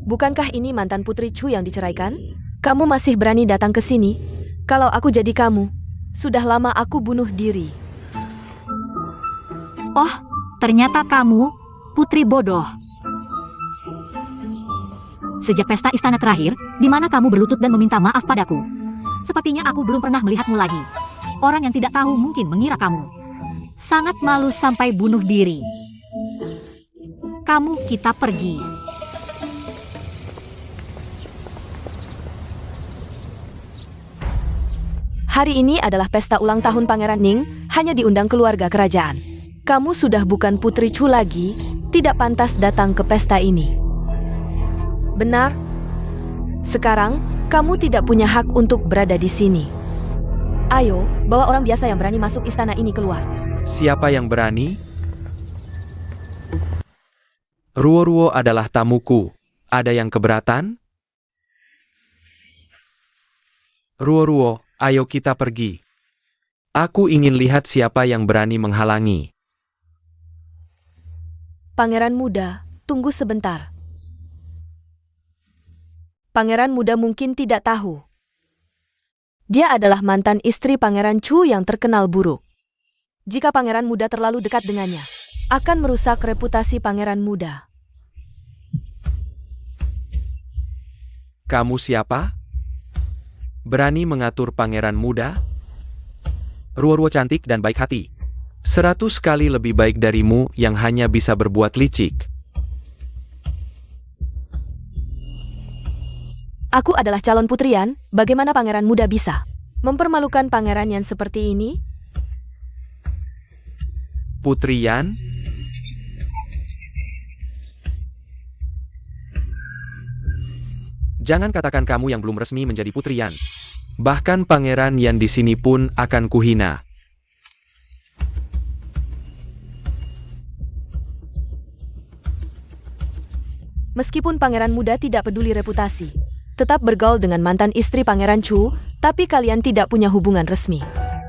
Bukankah ini mantan Putri Chu yang diceraikan? Kamu masih berani datang ke sini? Kalau aku jadi kamu, sudah lama aku bunuh diri. Oh, ternyata kamu, putri bodoh. Sejak pesta istana terakhir, di mana kamu berlutut dan meminta maaf padaku. Sepertinya aku belum pernah melihatmu lagi. Orang yang tidak tahu mungkin mengira kamu. Sangat malu sampai bunuh diri. Kita pergi. Hari ini adalah pesta ulang tahun Pangeran Ning, hanya diundang keluarga kerajaan. Kamu sudah bukan Putri Chu lagi, tidak pantas datang ke pesta ini. Benar? Sekarang, kamu tidak punya hak untuk berada di sini. Ayo, bawa orang biasa yang berani masuk istana ini keluar. Siapa yang berani? Ruo-Ruo adalah tamuku. Ada yang keberatan? Ruo-Ruo, ayo kita pergi. Aku ingin lihat siapa yang berani menghalangi. Pangeran muda, tunggu sebentar. Pangeran muda mungkin tidak tahu. Dia adalah mantan istri Pangeran Chu yang terkenal buruk. Jika pangeran muda terlalu dekat dengannya, akan merusak reputasi pangeran muda. Kamu siapa? Berani mengatur pangeran muda? Ruo-Ruo cantik dan baik hati. 100 kali lebih baik darimu yang hanya bisa berbuat licik. Aku adalah calon putrian, bagaimana pangeran muda bisa mempermalukan pangeran yang seperti ini? Putrian? Jangan katakan kamu yang belum resmi menjadi putrian. Bahkan pangeran yang di sini pun akan kuhina. Meskipun pangeran muda tidak peduli reputasi, tetap bergaul dengan mantan istri Pangeran Chu, tapi kalian tidak punya hubungan resmi.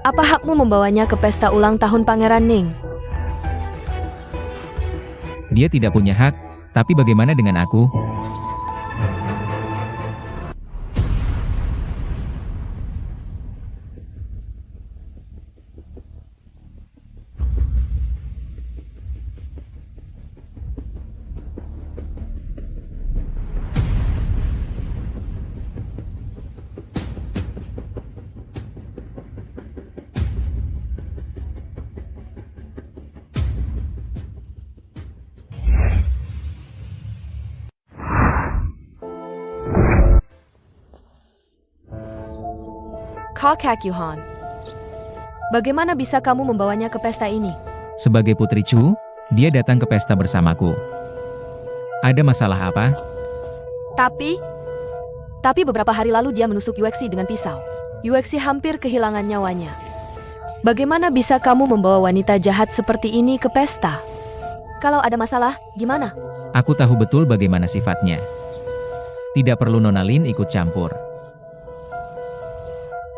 Apa hakmu membawanya ke pesta ulang tahun Pangeran Ning? Dia tidak punya hak, tapi bagaimana dengan aku? Kakak Yuhan, bagaimana bisa kamu membawanya ke pesta ini? Sebagai Putri Chu, dia datang ke pesta bersamaku. Ada masalah apa? Tapi beberapa hari lalu dia menusuk Yuexi dengan pisau. Yuexi hampir kehilangan nyawanya. Bagaimana bisa kamu membawa wanita jahat seperti ini ke pesta? Kalau ada masalah, gimana? Aku tahu betul bagaimana sifatnya. Tidak perlu Nona Lin ikut campur.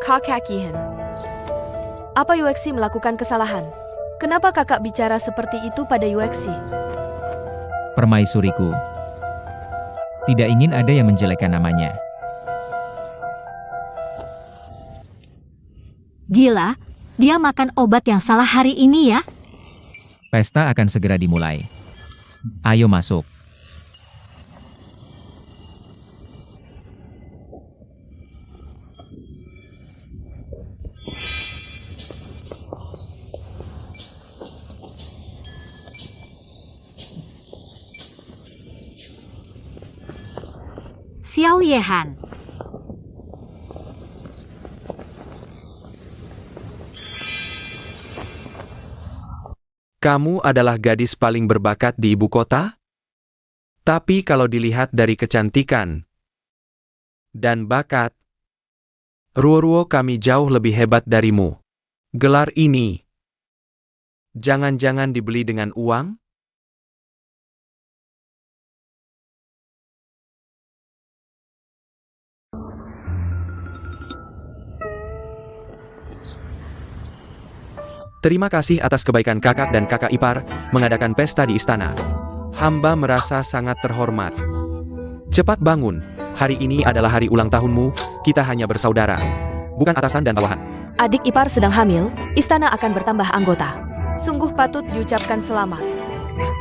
Kakak Yihan, apa Yuexi melakukan kesalahan? Kenapa kakak bicara seperti itu pada Yuexi? Permaisuriku. Tidak ingin ada yang menjelekkan namanya. Gila, dia makan obat yang salah hari ini ya? Pesta akan segera dimulai. Ayo masuk. Xiao Yehan. Kamu adalah gadis paling berbakat di ibu kota? Tapi kalau dilihat dari kecantikan dan bakat, Ruo-Ruo kami jauh lebih hebat darimu. Gelar ini, jangan-jangan dibeli dengan uang? Terima kasih atas kebaikan kakak dan kakak ipar mengadakan pesta di istana. Hamba merasa sangat terhormat. Cepat bangun, hari ini adalah hari ulang tahunmu, kita hanya bersaudara. Bukan atasan dan bawahan. Adik ipar sedang hamil, istana akan bertambah anggota. Sungguh patut diucapkan selamat.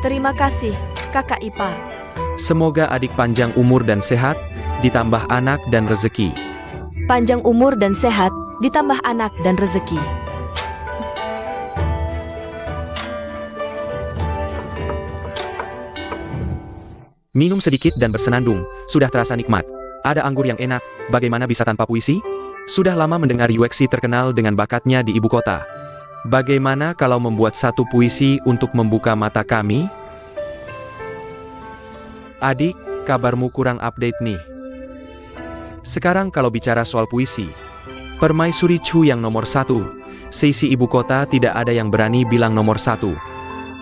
Terima kasih, kakak ipar. Semoga adik panjang umur dan sehat, ditambah anak dan rezeki. Panjang umur dan sehat, ditambah anak dan rezeki. Minum sedikit dan bersenandung, sudah terasa nikmat. Ada anggur yang enak, bagaimana bisa tanpa puisi? Sudah lama mendengar Yuexi terkenal dengan bakatnya di ibu kota. Bagaimana kalau membuat satu puisi untuk membuka mata kami? Adik, kabarmu kurang update nih. Sekarang kalau bicara soal puisi, Permaisuri Chu yang nomor 1, seisi ibu kota tidak ada yang berani bilang nomor 1.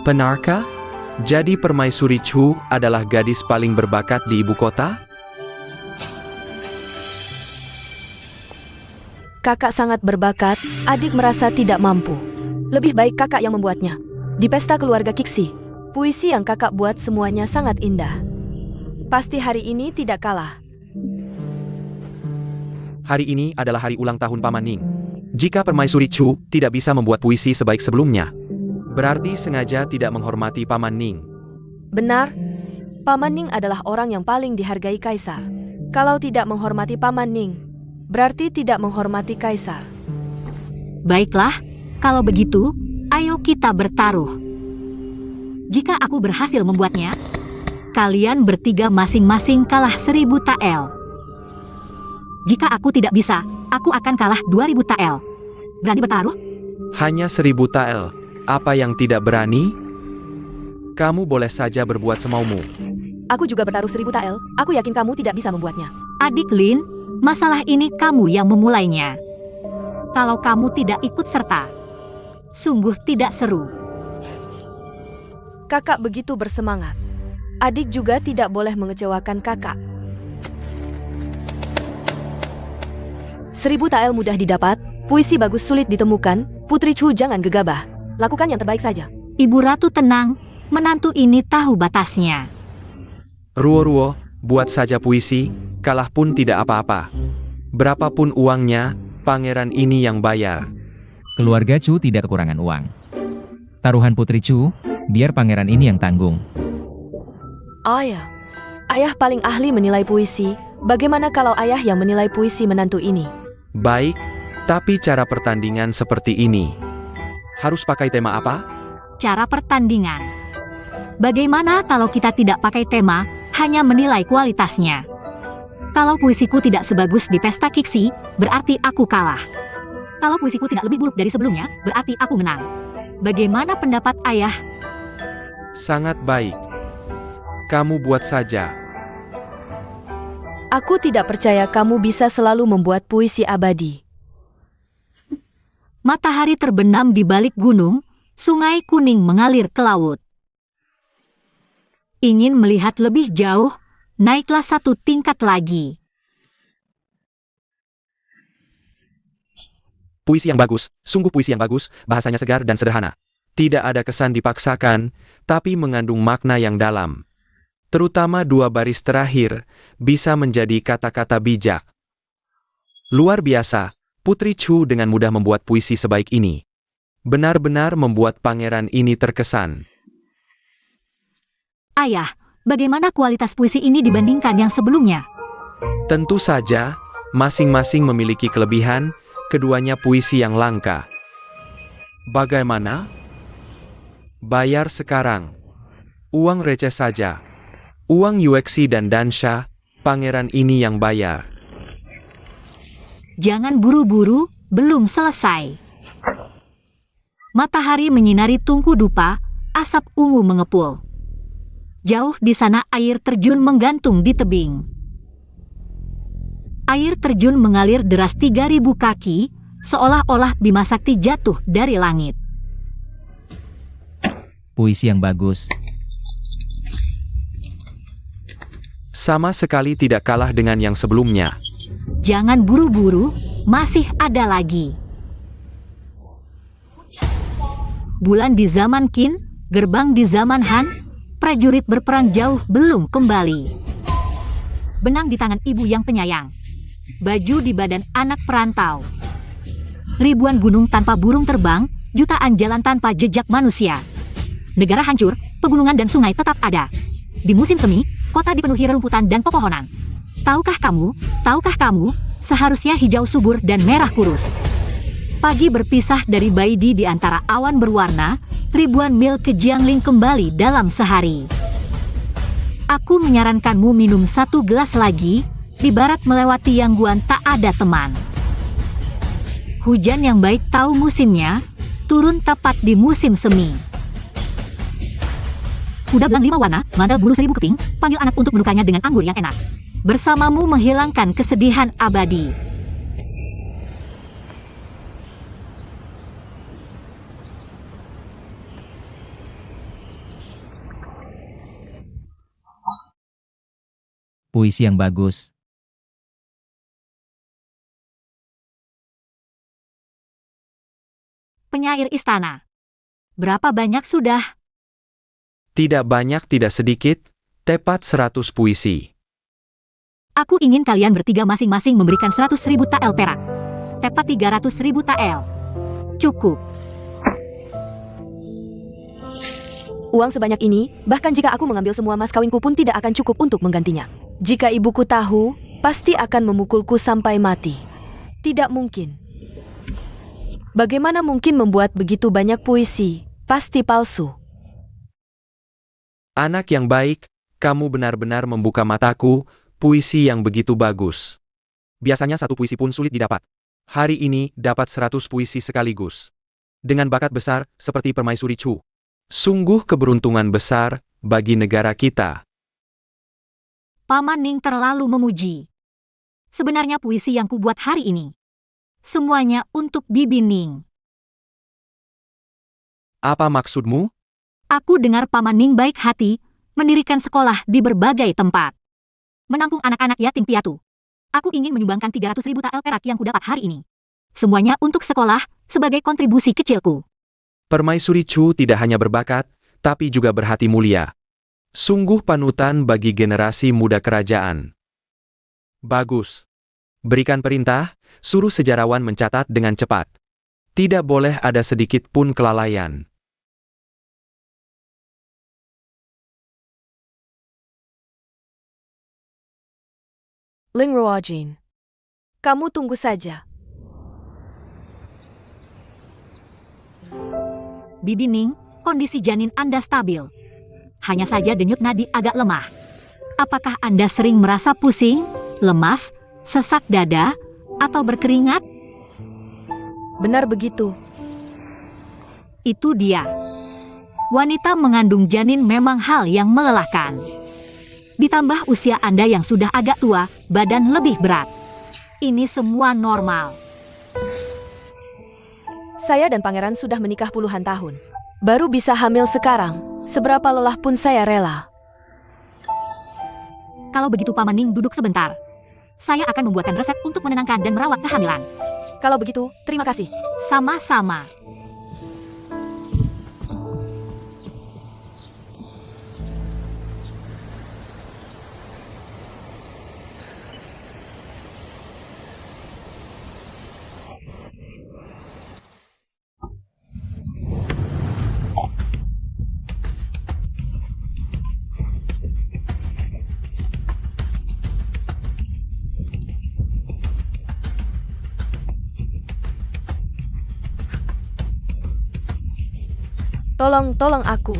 Benarkah? Jadi Permaisuri Chu adalah gadis paling berbakat di ibu kota? Kakak sangat berbakat, adik merasa tidak mampu. Lebih baik kakak yang membuatnya. Di pesta keluarga Kixi, puisi yang kakak buat semuanya sangat indah. Pasti hari ini tidak kalah. Hari ini adalah hari ulang tahun Paman Ning. Jika Permaisuri Chu tidak bisa membuat puisi sebaik sebelumnya, berarti sengaja tidak menghormati Paman Ning. Benar, Paman Ning adalah orang yang paling dihargai Kaisar. Kalau tidak menghormati Paman Ning, berarti tidak menghormati Kaisar. Baiklah, kalau begitu, ayo kita bertaruh. Jika aku berhasil membuatnya, kalian bertiga masing-masing kalah 1000 tael. Jika aku tidak bisa, aku akan kalah 2000 tael. Berani bertaruh? Hanya 1000 tael. Apa yang tidak berani? Kamu boleh saja berbuat semaumu. Aku juga bertaruh 1000 tael, aku yakin kamu tidak bisa membuatnya. Adik Lin, masalah ini kamu yang memulainya. Kalau kamu tidak ikut serta, sungguh tidak seru. Kakak begitu bersemangat. Adik juga tidak boleh mengecewakan kakak. 1000 tael mudah didapat, puisi bagus sulit ditemukan, Putri Chu jangan gegabah. Lakukan yang terbaik saja. Ibu Ratu tenang, menantu ini tahu batasnya. Ruo-Ruo, buat saja puisi, kalah pun tidak apa-apa. Berapapun uangnya, pangeran ini yang bayar. Keluarga Chu tidak kekurangan uang. Taruhan Putri Chu, biar pangeran ini yang tanggung. Ayah paling ahli menilai puisi. Bagaimana kalau ayah yang menilai puisi menantu ini? Baik, tapi cara pertandingan seperti ini. Harus pakai tema apa? Cara pertandingan. Bagaimana kalau kita tidak pakai tema, hanya menilai kualitasnya? Kalau puisiku tidak sebagus di pesta Kixi, berarti aku kalah. Kalau puisiku tidak lebih buruk dari sebelumnya, berarti aku menang. Bagaimana pendapat ayah? Sangat baik. Kamu buat saja. Aku tidak percaya kamu bisa selalu membuat puisi abadi. Matahari terbenam di balik gunung, sungai kuning mengalir ke laut. Ingin melihat lebih jauh, naiklah 1 tingkat lagi. Puisi yang bagus, sungguh puisi yang bagus, bahasanya segar dan sederhana. Tidak ada kesan dipaksakan, tapi mengandung makna yang dalam. Terutama 2 baris terakhir, bisa menjadi kata-kata bijak. Luar biasa, Putri Chu dengan mudah membuat puisi sebaik ini. Benar-benar membuat pangeran ini terkesan. Ayah, bagaimana kualitas puisi ini dibandingkan yang sebelumnya? Tentu saja, masing-masing memiliki kelebihan, keduanya puisi yang langka. Bagaimana? Bayar sekarang. Uang receh saja. Uang Yuexi dan Dansha, Pangeran ini yang bayar. Jangan buru-buru, belum selesai. Matahari menyinari tungku dupa, asap ungu mengepul. Jauh di sana air terjun menggantung di tebing. Air terjun mengalir deras 3.000 kaki, seolah-olah Bima Sakti jatuh dari langit. Puisi yang bagus. Sama sekali tidak kalah dengan yang sebelumnya. Jangan buru-buru, masih ada lagi. Bulan di zaman Qin, gerbang di zaman Han, prajurit berperang jauh belum kembali. Benang di tangan ibu yang penyayang. Baju di badan anak perantau. Ribuan gunung tanpa burung terbang, jutaan jalan tanpa jejak manusia. Negara hancur, pegunungan dan sungai tetap ada. Di musim semi, kota dipenuhi rerumputan dan pepohonan. Tahukah kamu, seharusnya hijau subur dan merah kurus. Pagi berpisah dari Baidi di antara awan berwarna, ribuan mil ke Jiangling kembali dalam sehari. Aku menyarankanmu minum 1 gelas lagi, di barat melewati Yangguan tak ada teman. Hujan yang baik tahu musimnya, turun tepat di musim semi. Kuda belang 5 warna, mandal bulu 1000 keping, panggil anak untuk menukanya dengan anggur yang enak. Bersamamu menghilangkan kesedihan abadi. Puisi yang bagus. Penyair istana. Berapa banyak sudah? Tidak banyak tidak sedikit, tepat 100 puisi. Aku ingin kalian bertiga masing-masing memberikan 100.000 tael perak. Tepat 300.000 tael. Cukup. Uang sebanyak ini, bahkan jika aku mengambil semua mas kawinku pun tidak akan cukup untuk menggantinya. Jika ibuku tahu, pasti akan memukulku sampai mati. Tidak mungkin. Bagaimana mungkin membuat begitu banyak puisi? Pasti palsu. Anak yang baik, kamu benar-benar membuka mataku, puisi yang begitu bagus. Biasanya 1 puisi pun sulit didapat. Hari ini dapat 100 puisi sekaligus. Dengan bakat besar, seperti Permaisuri Chu. Sungguh keberuntungan besar bagi negara kita. Paman Ning terlalu memuji. Sebenarnya puisi yang kubuat hari ini. Semuanya untuk Bibi Ning. Apa maksudmu? Aku dengar Paman Ning baik hati, mendirikan sekolah di berbagai tempat. Menampung anak-anak yatim piatu. Aku ingin menyumbangkan 300.000 tael perak yang kudapat hari ini. Semuanya untuk sekolah, sebagai kontribusi kecilku. Permaisuri Chu tidak hanya berbakat, tapi juga berhati mulia. Sungguh panutan bagi generasi muda kerajaan. Bagus. Berikan perintah, suruh sejarawan mencatat dengan cepat. Tidak boleh ada sedikit pun kelalaian. Ling Ruojin, kamu tunggu saja. Bibi Ning, kondisi janin Anda stabil. Hanya saja denyut nadi agak lemah. Apakah Anda sering merasa pusing, lemas, sesak dada, atau berkeringat? Benar begitu. Itu dia. Wanita mengandung janin memang hal yang melelahkan. Ditambah usia Anda yang sudah agak tua, badan lebih berat. Ini semua normal. Saya dan pangeran sudah menikah puluhan tahun. Baru bisa hamil sekarang. Seberapa lelah pun saya rela. Kalau begitu Paman Ning duduk sebentar. Saya akan membuatkan resep untuk menenangkan dan merawat kehamilan. Kalau begitu, terima kasih. Sama-sama. Tolong aku.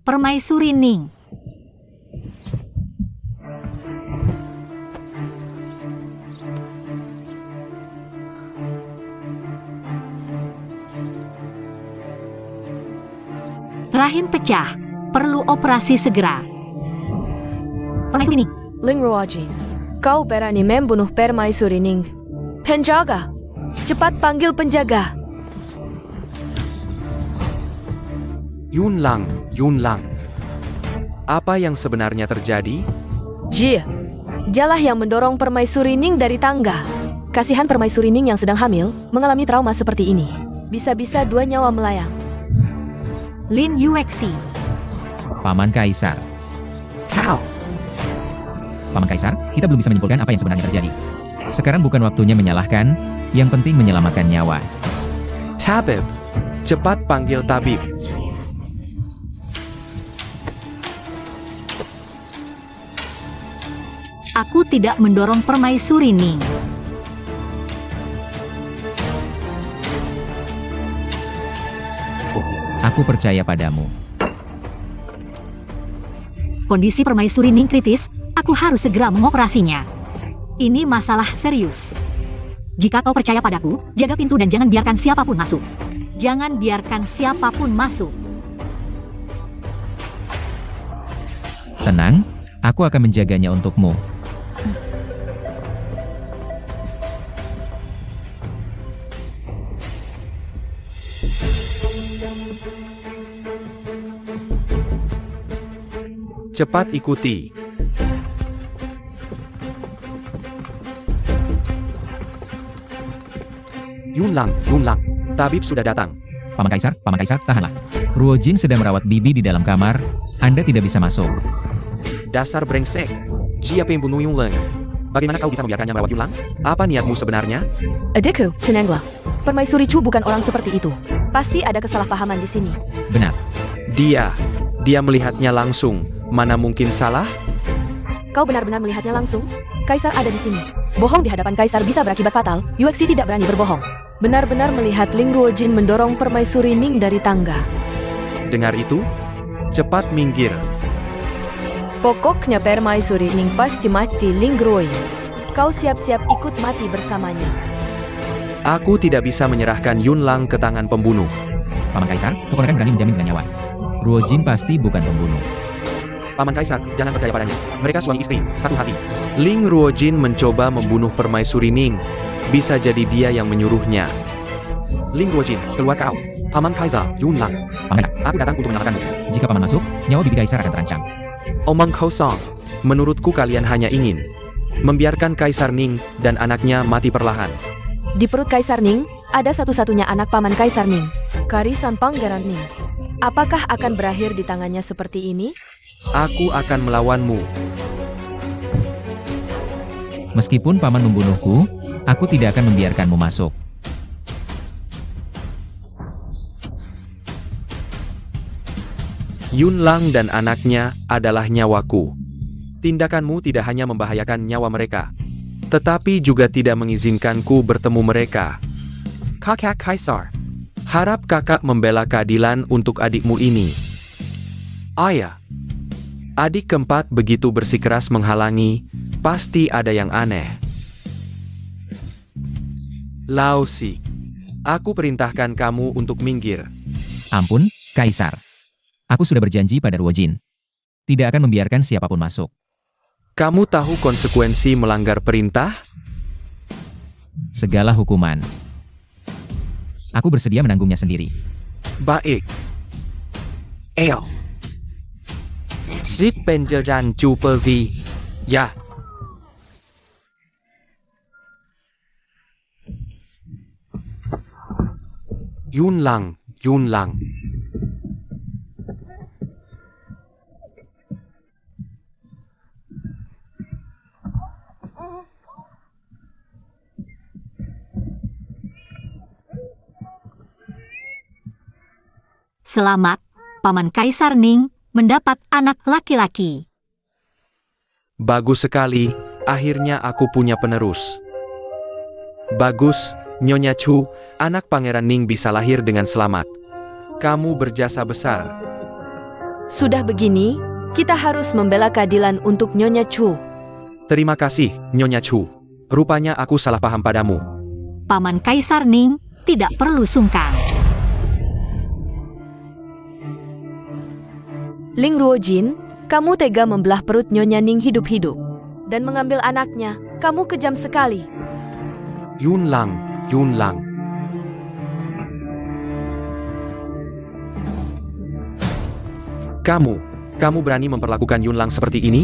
Permaisuri Ning. Rahim pecah. Perlu operasi segera. Permaisuri Ning. Ling Ruojin, kau berani membunuh Permaisuri Ning. Penjaga, cepat panggil penjaga. Yunlang, Yunlang. Apa yang sebenarnya terjadi? Ji, dialah yang mendorong Permaisuri Ning dari tangga. Kasihan Permaisuri Ning yang sedang hamil mengalami trauma seperti ini. Bisa-bisa 2 nyawa melayang. Lin Yuexi. Paman Kaisar. Kau. Paman Kaisar, kita belum bisa menyimpulkan apa yang sebenarnya terjadi. Sekarang bukan waktunya menyalahkan, yang penting menyelamatkan nyawa. Tabib. Cepat panggil tabib. Aku tidak mendorong Permaisuri Ning. Aku percaya padamu. Kondisi Permaisuri Ning kritis, aku harus segera mengoperasinya. Ini masalah serius. Jika kau percaya padaku, jaga pintu dan jangan biarkan siapapun masuk. Jangan biarkan siapapun masuk. Tenang, aku akan menjaganya untukmu. Cepat ikuti. Yunlang, Yunlang. Tabib sudah datang. Paman Kaisar, tahanlah. Ruojin sedang merawat bibi di dalam kamar. Anda tidak bisa masuk. Dasar brengsek. Siapa yang bunuh Yunlang? Bagaimana kau bisa membiarkannya merawat Yunlang? Apa niatmu sebenarnya? Adikku, tenanglah. Permaisuri Chu bukan orang seperti itu. Pasti ada kesalahpahaman di sini. Benar. Dia melihatnya langsung. Mana mungkin salah? Kau benar-benar melihatnya langsung? Kaisar ada di sini. Bohong di hadapan Kaisar bisa berakibat fatal. Yuexi tidak berani berbohong. Benar-benar melihat Ling Ruojin mendorong Permaisuri Ning dari tangga. Dengar itu? Cepat minggir. Pokoknya Permaisuri Ning pasti mati Ling Ruojin. Kau siap-siap ikut mati bersamanya. Aku tidak bisa menyerahkan Yunlang ke tangan pembunuh. Paman Kaisar, keponakan berani menjamin dengan nyawa. Ruojin pasti bukan pembunuh. Paman Kaisar, jangan percaya padanya. Mereka suami istri, satu hati. Ling Ruojin mencoba membunuh Permaisuri Ning. Bisa jadi dia yang menyuruhnya. Ling Ruojin, keluar kau. Paman Kaisar, Yunlang. Paman Kaisar, Aku datang untuk menyelamatkanmu. jika paman masuk, nyawa bibi Kaisar akan terancam. Omong kosong. Menurutku kalian hanya ingin membiarkan Kaisar Ning dan anaknya mati perlahan. Di perut Kaisar Ning, ada satu-satunya anak paman Kaisar Ning, Karisan Pangeran Ning. Apakah akan berakhir di tangannya seperti ini? Aku akan melawanmu. Meskipun paman membunuhku, aku tidak akan membiarkanmu masuk. Yunlang dan anaknya adalah nyawaku. Tindakanmu tidak hanya membahayakan nyawa mereka, tetapi juga tidak mengizinkanku bertemu mereka. Kakak Kaisar, harap kakak membela keadilan untuk adikmu ini. Ayah, adik keempat begitu bersikeras menghalangi, pasti ada yang aneh. Laosi, aku perintahkan kamu untuk minggir. Ampun, Kaisar. Aku sudah berjanji pada Ruojin. Tidak akan membiarkan siapapun masuk. Kamu tahu konsekuensi melanggar perintah? Segala hukuman. Aku bersedia menanggungnya sendiri. Baik. Eo. Street Penjaran Jupervi. Ya. Yunlang, Yunlang. Selamat, Paman Kaisar Ning mendapat anak laki-laki. Bagus sekali, akhirnya aku punya penerus. Bagus, Nyonya Chu, anak Pangeran Ning bisa lahir dengan selamat. Kamu berjasa besar. Sudah begini, kita harus membela keadilan untuk Nyonya Chu. Terima kasih, Nyonya Chu. Rupanya aku salah paham padamu. Paman Kaisar Ning tidak perlu sungkan. Ling Ruojin, kamu tega membelah perut Nyonya Ning hidup-hidup. Dan mengambil anaknya, kamu kejam sekali. Yun Lang. Kamu berani memperlakukan Yun Lang seperti ini?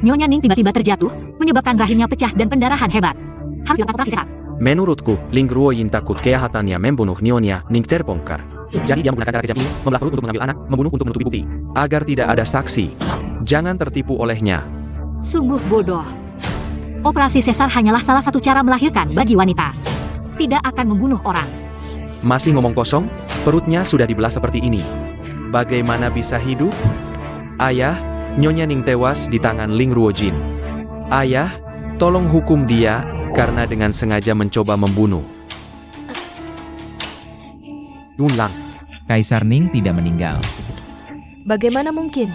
Nyonya Ning tiba-tiba terjatuh, menyebabkan rahimnya pecah dan pendarahan hebat. Harus dilakukan operasi sesar. Menurutku, Ling Ruoyin takut kejahatannya membunuh Nyonya Ning terbongkar. Jadi dia menggunakan cara kejam ini, membelah perut untuk mengambil anak, membunuh untuk menutupi bukti. Agar tidak ada saksi. Jangan tertipu olehnya. Sungguh bodoh. Operasi sesar hanyalah salah satu cara melahirkan bagi wanita. Tidak akan membunuh orang. Masih ngomong kosong? Perutnya sudah dibelah seperti ini. Bagaimana bisa hidup? Ayah, Nyonya Ning tewas di tangan Ling Ruojin. Ayah, tolong hukum dia, karena dengan sengaja mencoba membunuh Yun Lang. Kaisar Ning tidak meninggal. Bagaimana mungkin?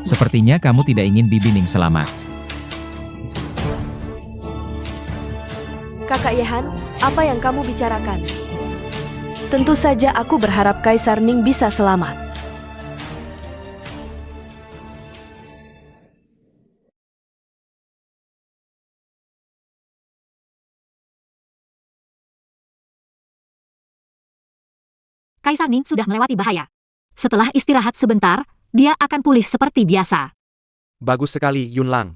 Sepertinya kamu tidak ingin Bibi Ning selamat. Kakak Yehan, apa yang kamu bicarakan? Tentu saja aku berharap Kaisar Ning bisa selamat. Kaisar Ning sudah melewati bahaya. Setelah istirahat sebentar, dia akan pulih seperti biasa. Bagus sekali, Yun Lang.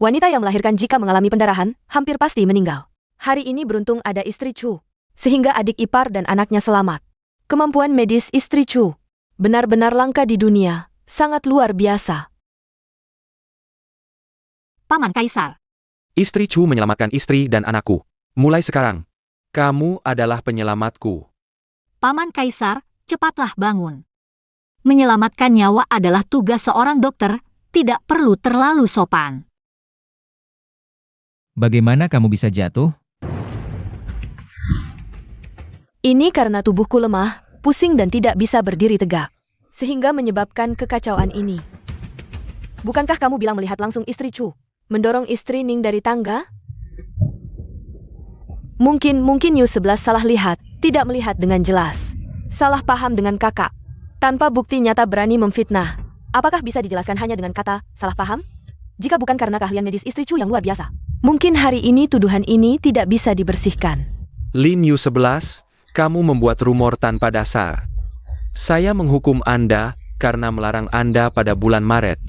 Wanita yang melahirkan jika mengalami pendarahan, hampir pasti meninggal. Hari ini beruntung ada istri Chu, sehingga adik ipar dan anaknya selamat. Kemampuan medis istri Chu benar-benar langka di dunia, sangat luar biasa. Paman Kaisar. Istri Chu menyelamatkan istri dan anakku. Mulai sekarang, kamu adalah penyelamatku. Paman Kaisar, cepatlah bangun. Menyelamatkan nyawa adalah tugas seorang dokter, tidak perlu terlalu sopan. Bagaimana kamu bisa jatuh? Ini karena tubuhku lemah, pusing dan tidak bisa berdiri tegak, sehingga menyebabkan kekacauan ini. Bukankah kamu bilang melihat langsung istri Chu mendorong istri Ning dari tangga? Mungkin Yu 11 salah lihat, tidak melihat dengan jelas. Salah paham dengan kakak. Tanpa bukti nyata berani memfitnah. Apakah bisa dijelaskan hanya dengan kata salah paham? Jika bukan karena keahlian medis istri Chu yang luar biasa. Mungkin hari ini tuduhan ini tidak bisa dibersihkan. Lin Yu 11, kamu membuat rumor tanpa dasar. Saya menghukum Anda karena melarang Anda pada bulan Maret.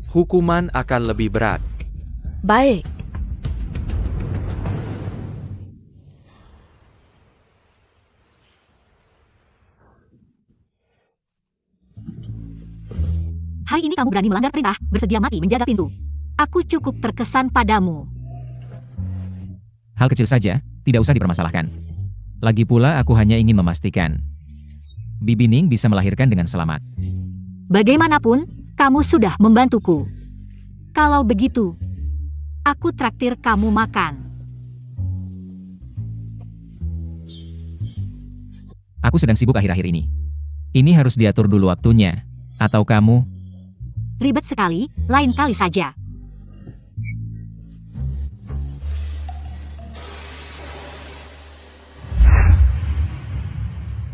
Hukuman akan lebih berat. Baik. Hari ini kamu berani melanggar perintah, bersedia mati menjaga pintu. Aku cukup terkesan padamu. Hal kecil saja, tidak usah dipermasalahkan. Lagi pula aku hanya ingin memastikan Bibi Ning bisa melahirkan dengan selamat. Bagaimanapun, kamu sudah membantuku. Kalau begitu, aku traktir kamu makan. Aku sedang sibuk akhir-akhir ini. Ini harus diatur dulu waktunya. Atau kamu... Ribet sekali, lain kali saja.